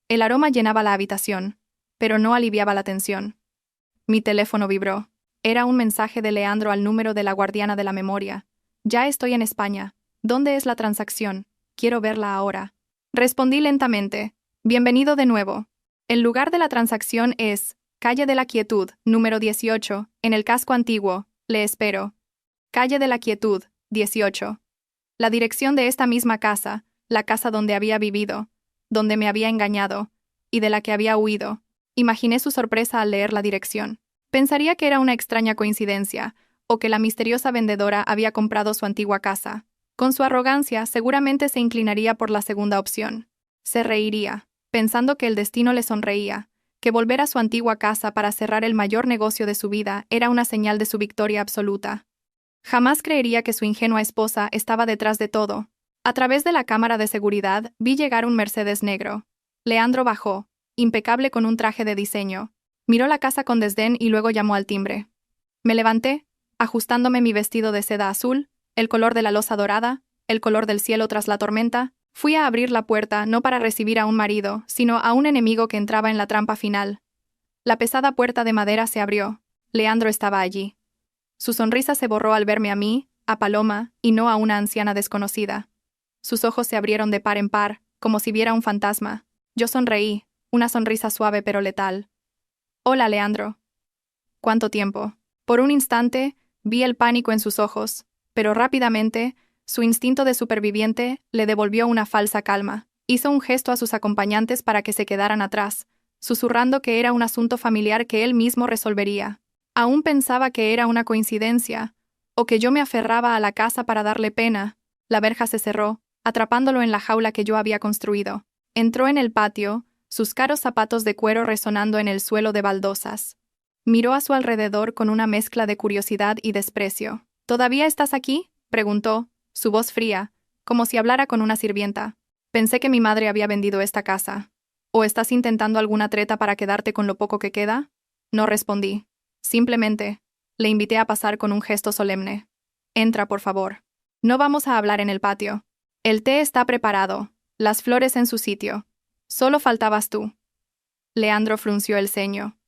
El aroma llenaba la habitación, pero no aliviaba la tensión. Mi teléfono vibró. Era un mensaje de Leandro al número de la guardiana de la memoria. Ya estoy en España. ¿Dónde es la transacción? Quiero verla ahora. Respondí lentamente. Bienvenido de nuevo. El lugar de la transacción es Calle de la Quietud, número 18, en el casco antiguo. Le espero. Calle de la Quietud, 18. La dirección de esta misma casa, la casa donde había vivido, donde me había engañado, y de la que había huido. Imaginé su sorpresa al leer la dirección. Pensaría que era una extraña coincidencia, o que la misteriosa vendedora había comprado su antigua casa. Con su arrogancia, seguramente se inclinaría por la segunda opción. Se reiría, pensando que el destino le sonreía, que volver a su antigua casa para cerrar el mayor negocio de su vida era una señal de su victoria absoluta. Jamás creería que su ingenua esposa estaba detrás de todo. A través de la cámara de seguridad vi llegar un Mercedes negro. Leandro bajó, impecable con un traje de diseño. Miró la casa con desdén y luego llamó al timbre. Me levanté, ajustándome mi vestido de seda azul, el color de la loza dorada, el color del cielo tras la tormenta. Fui a abrir la puerta no para recibir a un marido, sino a un enemigo que entraba en la trampa final. La pesada puerta de madera se abrió. Leandro estaba allí. Su sonrisa se borró al verme a mí, a Paloma, y no a una anciana desconocida. Sus ojos se abrieron de par en par, como si viera un fantasma. Yo sonreí, una sonrisa suave pero letal. Hola, Leandro. ¿Cuánto tiempo? Por un instante, vi el pánico en sus ojos, pero rápidamente, su instinto de superviviente le devolvió una falsa calma. Hizo un gesto a sus acompañantes para que se quedaran atrás, susurrando que era un asunto familiar que él mismo resolvería. Aún pensaba que era una coincidencia, o que yo me aferraba a la casa para darle pena. La verja se cerró, atrapándolo en la jaula que yo había construido. Entró en el patio, sus caros zapatos de cuero resonando en el suelo de baldosas. Miró a su alrededor con una mezcla de curiosidad y desprecio. ¿Todavía estás aquí?, preguntó, su voz fría, como si hablara con una sirvienta. Pensé que mi madre había vendido esta casa. ¿O estás intentando alguna treta para quedarte con lo poco que queda? No respondí. Simplemente, le invité a pasar con un gesto solemne. Entra, por favor. No vamos a hablar en el patio. El té está preparado, las flores en su sitio. Solo faltabas tú. Leandro frunció el ceño.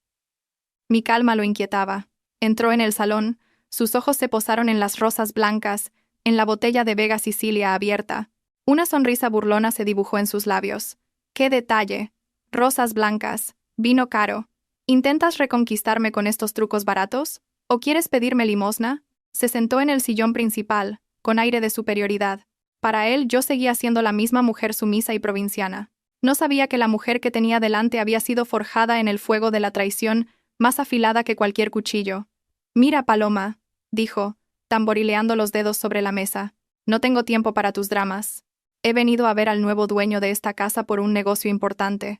Mi calma lo inquietaba. Entró en el salón, sus ojos se posaron en las rosas blancas, en la botella de Vega Sicilia abierta. Una sonrisa burlona se dibujó en sus labios. ¡Qué detalle! Rosas blancas, vino caro. ¿Intentas reconquistarme con estos trucos baratos? ¿O quieres pedirme limosna? Se sentó en el sillón principal, con aire de superioridad. Para él yo seguía siendo la misma mujer sumisa y provinciana. No sabía que la mujer que tenía delante había sido forjada en el fuego de la traición, más afilada que cualquier cuchillo. Mira, Paloma, dijo, tamborileando los dedos sobre la mesa. No tengo tiempo para tus dramas. He venido a ver al nuevo dueño de esta casa por un negocio importante.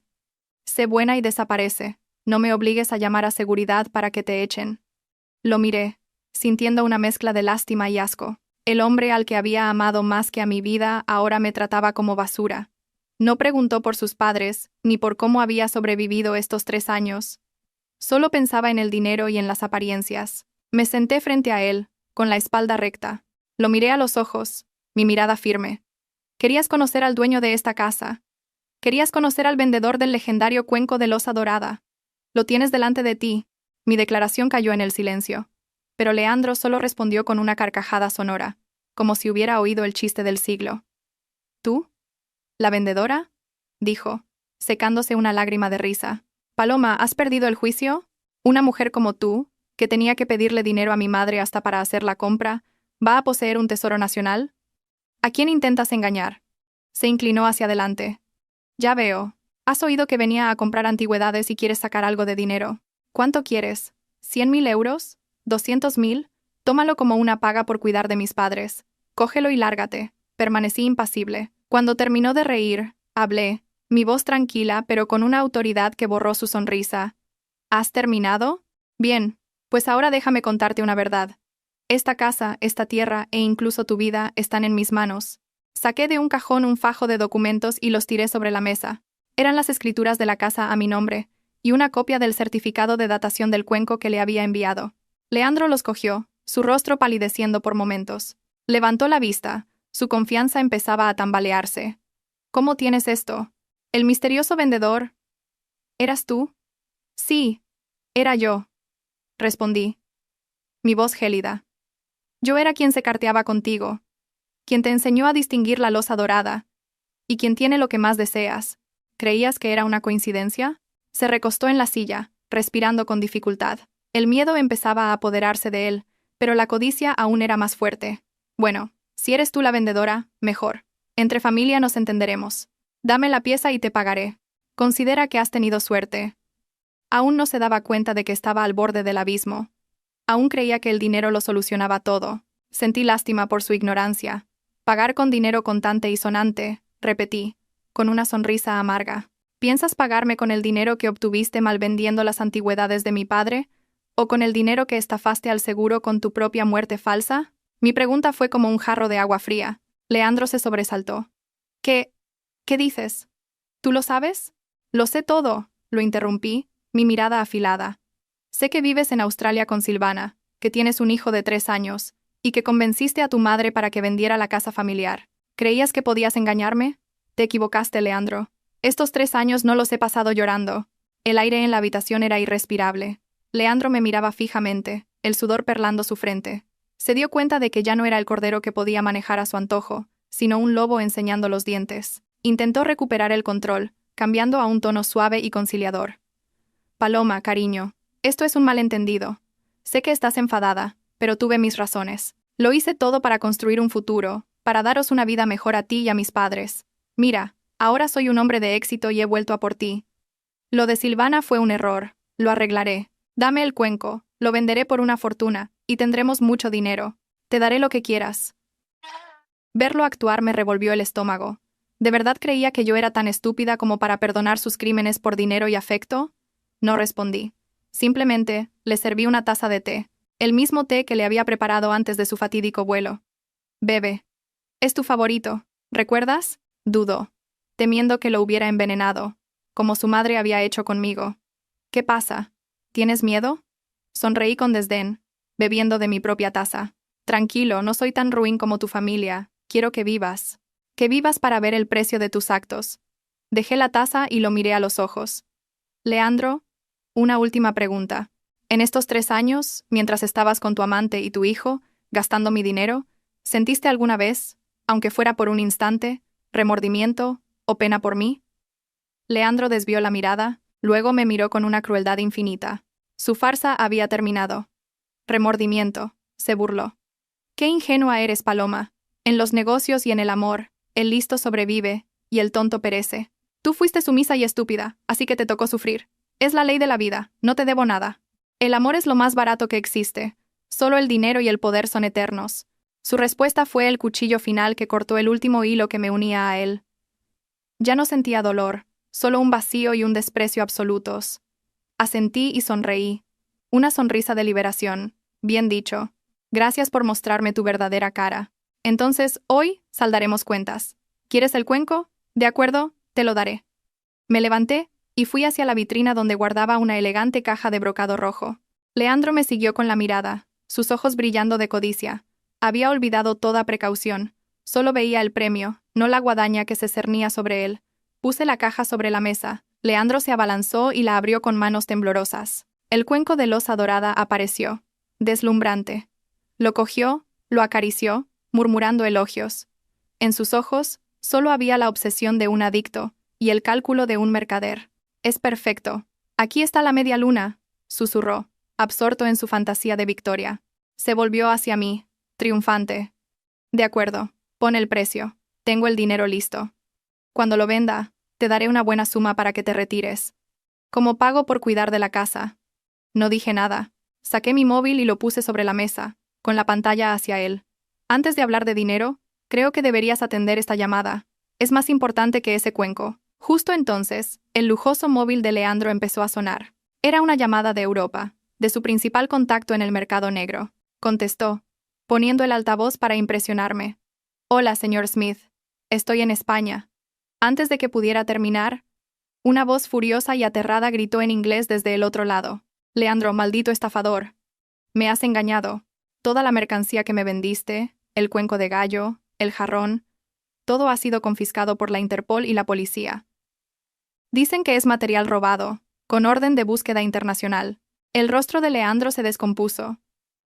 Sé buena y desaparece. No me obligues a llamar a seguridad para que te echen. Lo miré, sintiendo una mezcla de lástima y asco. El hombre al que había amado más que a mi vida ahora me trataba como basura. No preguntó por sus padres, ni por cómo había sobrevivido estos 3 años. Solo pensaba en el dinero y en las apariencias. Me senté frente a él, con la espalda recta. Lo miré a los ojos, mi mirada firme. Querías conocer al dueño de esta casa. Querías conocer al vendedor del legendario cuenco de losa dorada. Lo tienes delante de ti. Mi declaración cayó en el silencio. Pero Leandro solo respondió con una carcajada sonora, como si hubiera oído el chiste del siglo. ¿Tú? ¿La vendedora?, dijo, secándose una lágrima de risa. Paloma, ¿has perdido el juicio? Una mujer como tú, que tenía que pedirle dinero a mi madre hasta para hacer la compra, ¿va a poseer un tesoro nacional? ¿A quién intentas engañar? Se inclinó hacia adelante. Ya veo. Has oído que venía a comprar antigüedades y quieres sacar algo de dinero. ¿Cuánto quieres? ¿100.000 euros? ¿200.000? Tómalo como una paga por cuidar de mis padres. Cógelo y lárgate. Permanecí impasible. Cuando terminó de reír, hablé, mi voz tranquila pero con una autoridad que borró su sonrisa. ¿Has terminado? Bien, pues ahora déjame contarte una verdad. Esta casa, esta tierra e incluso tu vida están en mis manos. Saqué de un cajón un fajo de documentos y los tiré sobre la mesa. Eran las escrituras de la casa a mi nombre, y una copia del certificado de datación del cuenco que le había enviado. Leandro los cogió, su rostro palideciendo por momentos. Levantó la vista, su confianza empezaba a tambalearse. ¿Cómo tienes esto? ¿El misterioso vendedor? ¿Eras tú? Sí, era yo, respondí, mi voz gélida. Yo era quien se carteaba contigo, quien te enseñó a distinguir la losa dorada, y quien tiene lo que más deseas. ¿Creías que era una coincidencia? Se recostó en la silla, respirando con dificultad. El miedo empezaba a apoderarse de él, pero la codicia aún era más fuerte. Bueno, si eres tú la vendedora, mejor. Entre familia nos entenderemos. Dame la pieza y te pagaré. Considera que has tenido suerte. Aún no se daba cuenta de que estaba al borde del abismo. Aún creía que el dinero lo solucionaba todo. Sentí lástima por su ignorancia. Pagar con dinero contante y sonante, repetí, con una sonrisa amarga. ¿Piensas pagarme con el dinero que obtuviste malvendiendo las antigüedades de mi padre? ¿O con el dinero que estafaste al seguro con tu propia muerte falsa? Mi pregunta fue como un jarro de agua fría. Leandro se sobresaltó. ¿Qué dices? ¿Tú lo sabes? Lo sé todo, lo interrumpí, mi mirada afilada. Sé que vives en Australia con Silvana, que tienes un hijo de 3 años, y que convenciste a tu madre para que vendiera la casa familiar. ¿Creías que podías engañarme? Te equivocaste, Leandro. Estos 3 años no los he pasado llorando. El aire en la habitación era irrespirable. Leandro me miraba fijamente, el sudor perlando su frente. Se dio cuenta de que ya no era el cordero que podía manejar a su antojo, sino un lobo enseñando los dientes. Intentó recuperar el control, cambiando a un tono suave y conciliador. Paloma, cariño. Esto es un malentendido. Sé que estás enfadada, pero tuve mis razones. Lo hice todo para construir un futuro, para daros una vida mejor a ti y a mis padres. Mira, ahora soy un hombre de éxito y he vuelto a por ti. Lo de Silvana fue un error. Lo arreglaré. Dame el cuenco, lo venderé por una fortuna, y tendremos mucho dinero. Te daré lo que quieras. Verlo actuar me revolvió el estómago. ¿De verdad creía que yo era tan estúpida como para perdonar sus crímenes por dinero y afecto? No respondí. Simplemente, le serví una taza de té, el mismo té que le había preparado antes de su fatídico vuelo. Bebe. Es tu favorito, ¿recuerdas? Dudó, temiendo que lo hubiera envenenado, como su madre había hecho conmigo. ¿Qué pasa? ¿Tienes miedo? Sonreí con desdén, bebiendo de mi propia taza. Tranquilo, no soy tan ruin como tu familia. Quiero que vivas. Que vivas para ver el precio de tus actos. Dejé la taza y lo miré a los ojos. Leandro, una última pregunta. En estos 3 años, mientras estabas con tu amante y tu hijo, gastando mi dinero, ¿sentiste alguna vez, aunque fuera por un instante, remordimiento o pena por mí? Leandro desvió la mirada, luego me miró con una crueldad infinita. Su farsa había terminado. Remordimiento, se burló. Qué ingenua eres, Paloma. En los negocios y en el amor, el listo sobrevive y el tonto perece. Tú fuiste sumisa y estúpida, así que te tocó sufrir. Es la ley de la vida, no te debo nada. El amor es lo más barato que existe. Solo el dinero y el poder son eternos. Su respuesta fue el cuchillo final que cortó el último hilo que me unía a él. Ya no sentía dolor, solo un vacío y un desprecio absolutos. Asentí y sonreí. Una sonrisa de liberación. Bien dicho. Gracias por mostrarme tu verdadera cara. Entonces, hoy saldaremos cuentas. ¿Quieres el cuenco? De acuerdo, te lo daré. Me levanté y fui hacia la vitrina donde guardaba una elegante caja de brocado rojo. Leandro me siguió con la mirada, sus ojos brillando de codicia. Había olvidado toda precaución. Solo veía el premio, no la guadaña que se cernía sobre él. Puse la caja sobre la mesa. Leandro se abalanzó y la abrió con manos temblorosas. El cuenco de loza dorada apareció, deslumbrante. Lo cogió, lo acarició, murmurando elogios. En sus ojos, solo había la obsesión de un adicto y el cálculo de un mercader. Es perfecto. Aquí está la media luna, susurró, absorto en su fantasía de victoria. Se volvió hacia mí, triunfante. De acuerdo, pon el precio. Tengo el dinero listo. Cuando lo venda, te daré una buena suma para que te retires. Como pago por cuidar de la casa. No dije nada. Saqué mi móvil y lo puse sobre la mesa, con la pantalla hacia él. Antes de hablar de dinero, creo que deberías atender esta llamada. Es más importante que ese cuenco. Justo entonces, el lujoso móvil de Leandro empezó a sonar. Era una llamada de Europa, de su principal contacto en el mercado negro. Contestó, poniendo el altavoz para impresionarme. Hola, señor Smith. Estoy en España. Antes de que pudiera terminar, una voz furiosa y aterrada gritó en inglés desde el otro lado. Leandro, maldito estafador. Me has engañado. Toda la mercancía que me vendiste, el cuenco de gallo, el jarrón, todo ha sido confiscado por la Interpol y la policía. Dicen que es material robado, con orden de búsqueda internacional. El rostro de Leandro se descompuso.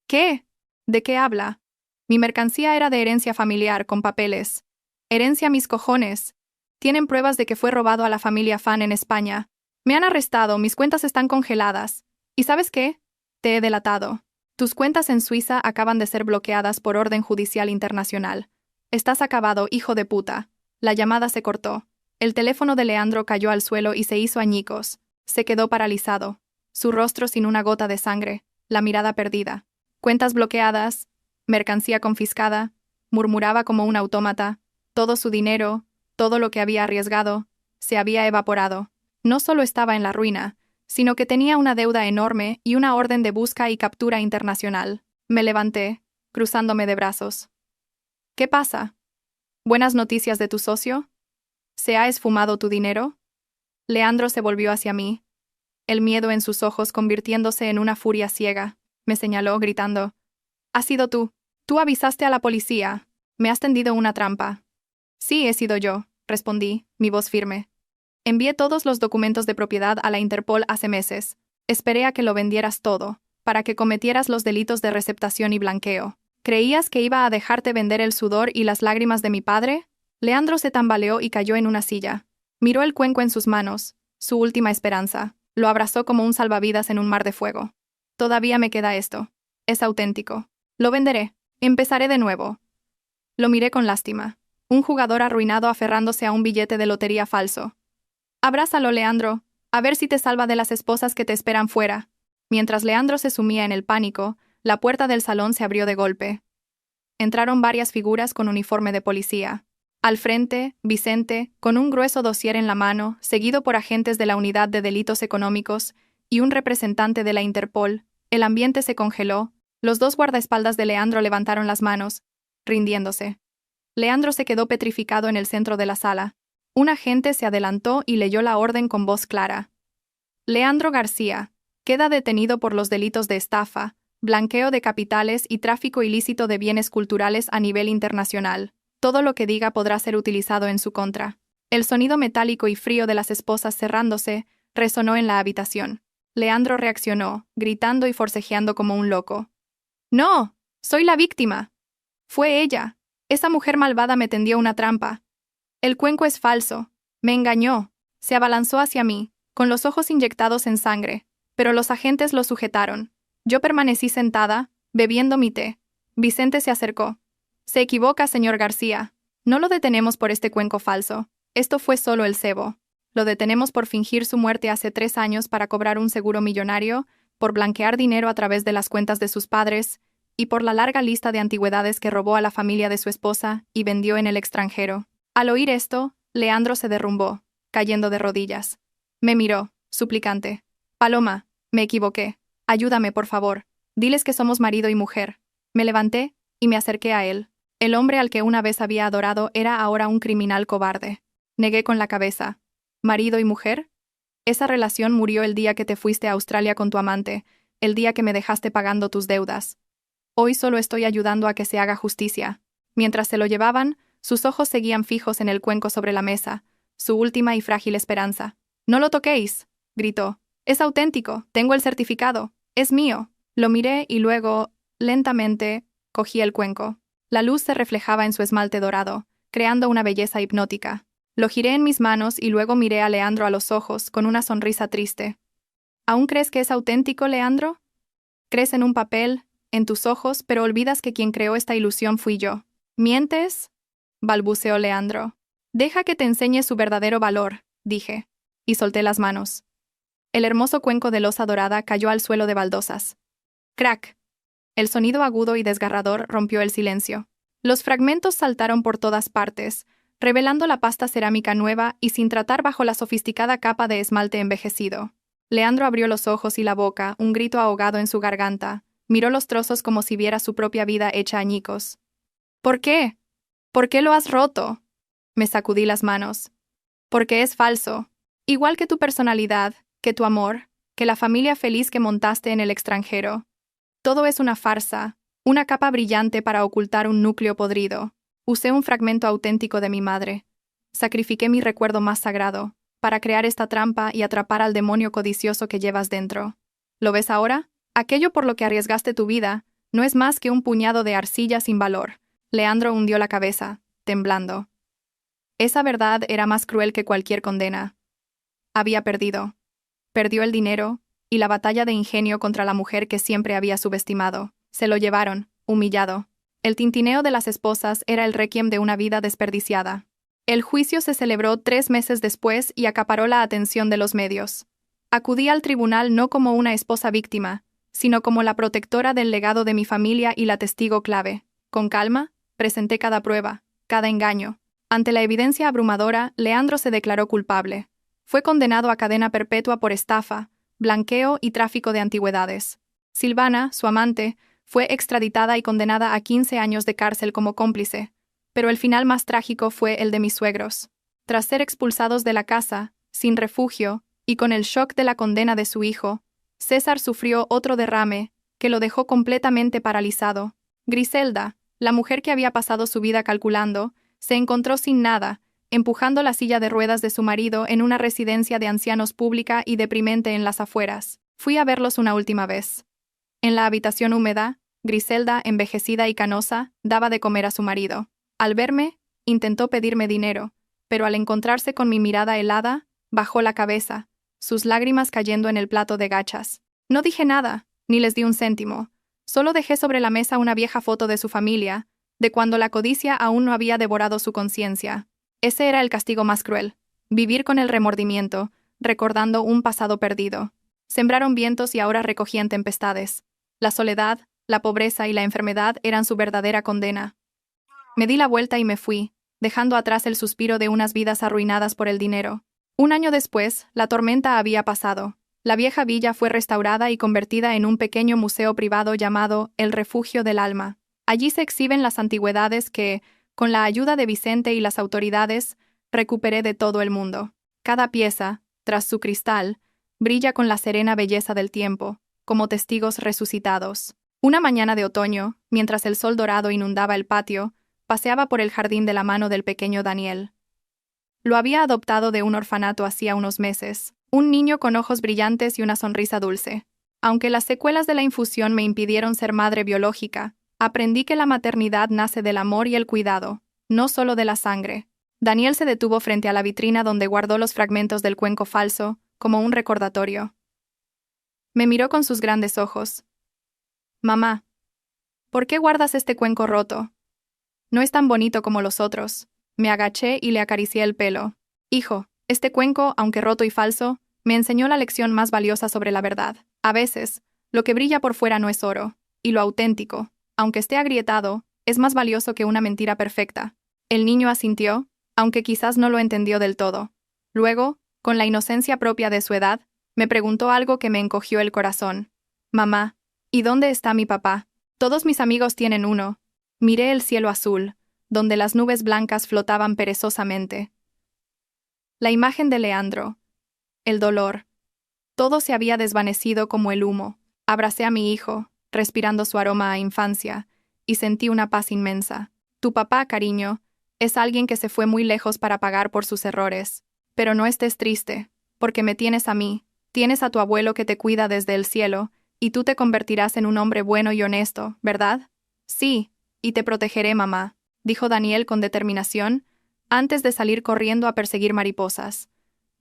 ¿Qué? ¿De qué habla? Mi mercancía era de herencia familiar, con papeles. Herencia mis cojones. Tienen pruebas de que fue robado a la familia Fan en España. Me han arrestado, mis cuentas están congeladas. ¿Y sabes qué? Te he delatado. Tus cuentas en Suiza acaban de ser bloqueadas por orden judicial internacional. Estás acabado, hijo de puta. La llamada se cortó. El teléfono de Leandro cayó al suelo y se hizo añicos. Se quedó paralizado. Su rostro sin una gota de sangre, la mirada perdida. Cuentas bloqueadas, mercancía confiscada, murmuraba como un autómata. Todo su dinero, todo lo que había arriesgado, se había evaporado. No solo estaba en la ruina, sino que tenía una deuda enorme y una orden de busca y captura internacional. Me levanté, cruzándome de brazos. ¿Qué pasa? ¿Buenas noticias de tu socio? ¿Se ha esfumado tu dinero? Leandro se volvió hacia mí, el miedo en sus ojos convirtiéndose en una furia ciega. Me señaló, gritando. «Has sido tú. Tú avisaste a la policía. Me has tendido una trampa». «Sí, he sido yo», respondí, mi voz firme. «Envié todos los documentos de propiedad a la Interpol hace meses. Esperé a que lo vendieras todo, para que cometieras los delitos de receptación y blanqueo. ¿Creías que iba a dejarte vender el sudor y las lágrimas de mi padre?» Leandro se tambaleó y cayó en una silla. Miró el cuenco en sus manos, su última esperanza. Lo abrazó como un salvavidas en un mar de fuego. Todavía me queda esto. Es auténtico. Lo venderé. Empezaré de nuevo. Lo miré con lástima. Un jugador arruinado aferrándose a un billete de lotería falso. Abrázalo, Leandro. A ver si te salva de las esposas que te esperan fuera. Mientras Leandro se sumía en el pánico, la puerta del salón se abrió de golpe. Entraron varias figuras con uniforme de policía. Al frente, Vicente, con un grueso dossier en la mano, seguido por agentes de la Unidad de Delitos Económicos y un representante de la Interpol. El ambiente se congeló. Los dos guardaespaldas de Leandro levantaron las manos, rindiéndose. Leandro se quedó petrificado en el centro de la sala. Un agente se adelantó y leyó la orden con voz clara. Leandro García queda detenido por los delitos de estafa, blanqueo de capitales y tráfico ilícito de bienes culturales a nivel internacional. Todo lo que diga podrá ser utilizado en su contra. El sonido metálico y frío de las esposas cerrándose resonó en la habitación. Leandro reaccionó, gritando y forcejeando como un loco. ¡No! ¡Soy la víctima! Fue ella. Esa mujer malvada me tendió una trampa. El cuenco es falso. Me engañó. Se abalanzó hacia mí, con los ojos inyectados en sangre, pero los agentes lo sujetaron. Yo permanecí sentada, bebiendo mi té. Vicente se acercó. Se equivoca, señor García. No lo detenemos por este cuenco falso. Esto fue solo el cebo. Lo detenemos por fingir su muerte hace 3 años para cobrar un seguro millonario, por blanquear dinero a través de las cuentas de sus padres, y por la larga lista de antigüedades que robó a la familia de su esposa y vendió en el extranjero. Al oír esto, Leandro se derrumbó, cayendo de rodillas. Me miró, suplicante. Paloma, me equivoqué. Ayúdame, por favor. Diles que somos marido y mujer. Me levanté y me acerqué a él. El hombre al que una vez había adorado era ahora un criminal cobarde. Negué con la cabeza. ¿Marido y mujer? Esa relación murió el día que te fuiste a Australia con tu amante, el día que me dejaste pagando tus deudas. Hoy solo estoy ayudando a que se haga justicia. Mientras se lo llevaban, sus ojos seguían fijos en el cuenco sobre la mesa, su última y frágil esperanza. «¡No lo toquéis!», gritó. «Es auténtico, tengo el certificado, es mío». Lo miré y luego, lentamente, cogí el cuenco. La luz se reflejaba en su esmalte dorado, creando una belleza hipnótica. Lo giré en mis manos y luego miré a Leandro a los ojos con una sonrisa triste. ¿Aún crees que es auténtico, Leandro? Crees en un papel, en tus ojos, pero olvidas que quien creó esta ilusión fui yo. ¿Mientes?, balbuceó Leandro. Deja que te enseñe su verdadero valor, dije, y solté las manos. El hermoso cuenco de loza dorada cayó al suelo de baldosas. ¡Crack! El sonido agudo y desgarrador rompió el silencio. Los fragmentos saltaron por todas partes, revelando la pasta cerámica nueva y sin tratar bajo la sofisticada capa de esmalte envejecido. Leandro abrió los ojos y la boca, un grito ahogado en su garganta. Miró los trozos como si viera su propia vida hecha añicos. ¿Por qué? ¿Por qué lo has roto? Me sacudí las manos. Porque es falso. Igual que tu personalidad, que tu amor, que la familia feliz que montaste en el extranjero. Todo es una farsa, una capa brillante para ocultar un núcleo podrido. Usé un fragmento auténtico de mi madre. Sacrifiqué mi recuerdo más sagrado, para crear esta trampa y atrapar al demonio codicioso que llevas dentro. ¿Lo ves ahora? Aquello por lo que arriesgaste tu vida no es más que un puñado de arcilla sin valor. Leandro hundió la cabeza, temblando. Esa verdad era más cruel que cualquier condena. Había perdido. Perdió el dinero y la batalla de ingenio contra la mujer que siempre había subestimado. Se lo llevaron, humillado. El tintineo de las esposas era el requiem de una vida desperdiciada. El juicio se celebró 3 meses después y acaparó la atención de los medios. Acudí al tribunal no como una esposa víctima, sino como la protectora del legado de mi familia y la testigo clave. Con calma, presenté cada prueba, cada engaño. Ante la evidencia abrumadora, Leandro se declaró culpable. Fue condenado a cadena perpetua por estafa, blanqueo y tráfico de antigüedades. Silvana, su amante, fue extraditada y condenada a 15 años de cárcel como cómplice, pero el final más trágico fue el de mis suegros. Tras ser expulsados de la casa, sin refugio, y con el shock de la condena de su hijo, César sufrió otro derrame que lo dejó completamente paralizado. Griselda, la mujer que había pasado su vida calculando, se encontró sin nada, empujando la silla de ruedas de su marido en una residencia de ancianos pública y deprimente en las afueras. Fui a verlos una última vez. En la habitación húmeda, Griselda, envejecida y canosa, daba de comer a su marido. Al verme, intentó pedirme dinero, pero al encontrarse con mi mirada helada, bajó la cabeza, sus lágrimas cayendo en el plato de gachas. No dije nada, ni les di un céntimo. Solo dejé sobre la mesa una vieja foto de su familia, de cuando la codicia aún no había devorado su conciencia. Ese era el castigo más cruel. Vivir con el remordimiento, recordando un pasado perdido. Sembraron vientos y ahora recogían tempestades. La soledad, la pobreza y la enfermedad eran su verdadera condena. Me di la vuelta y me fui, dejando atrás el suspiro de unas vidas arruinadas por el dinero. Un año después, la tormenta había pasado. La vieja villa fue restaurada y convertida en un pequeño museo privado llamado El Refugio del Alma. Allí se exhiben las antigüedades que, con la ayuda de Vicente y las autoridades, recuperé de todo el mundo. Cada pieza, tras su cristal, brilla con la serena belleza del tiempo, como testigos resucitados. Una mañana de otoño, mientras el sol dorado inundaba el patio, paseaba por el jardín de la mano del pequeño Daniel. Lo había adoptado de un orfanato hacía unos meses, un niño con ojos brillantes y una sonrisa dulce. Aunque las secuelas de la infusión me impidieron ser madre biológica, aprendí que la maternidad nace del amor y el cuidado, no solo de la sangre. Daniel se detuvo frente a la vitrina donde guardó los fragmentos del cuenco falso, como un recordatorio. Me miró con sus grandes ojos. «Mamá, ¿por qué guardas este cuenco roto? No es tan bonito como los otros». Me agaché y le acaricié el pelo. «Hijo, este cuenco, aunque roto y falso, me enseñó la lección más valiosa sobre la verdad. A veces, lo que brilla por fuera no es oro, y lo auténtico, aunque esté agrietado, es más valioso que una mentira perfecta». El niño asintió, aunque quizás no lo entendió del todo. Luego, con la inocencia propia de su edad, me preguntó algo que me encogió el corazón. «Mamá, ¿y dónde está mi papá? Todos mis amigos tienen uno». Miré el cielo azul, donde las nubes blancas flotaban perezosamente. La imagen de Leandro. El dolor. Todo se había desvanecido como el humo. Abracé a mi hijo, respirando su aroma a infancia, y sentí una paz inmensa. Tu papá, cariño, es alguien que se fue muy lejos para pagar por sus errores. Pero no estés triste, porque me tienes a mí, tienes a tu abuelo que te cuida desde el cielo, y tú te convertirás en un hombre bueno y honesto, ¿verdad? Sí, y te protegeré, mamá, dijo Daniel con determinación, antes de salir corriendo a perseguir mariposas.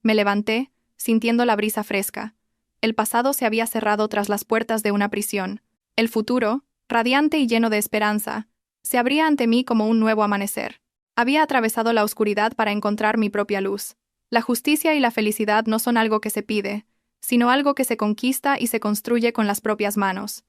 Me levanté, sintiendo la brisa fresca. El pasado se había cerrado tras las puertas de una prisión. El futuro, radiante y lleno de esperanza, se abría ante mí como un nuevo amanecer. Había atravesado la oscuridad para encontrar mi propia luz. La justicia y la felicidad no son algo que se pide, sino algo que se conquista y se construye con las propias manos.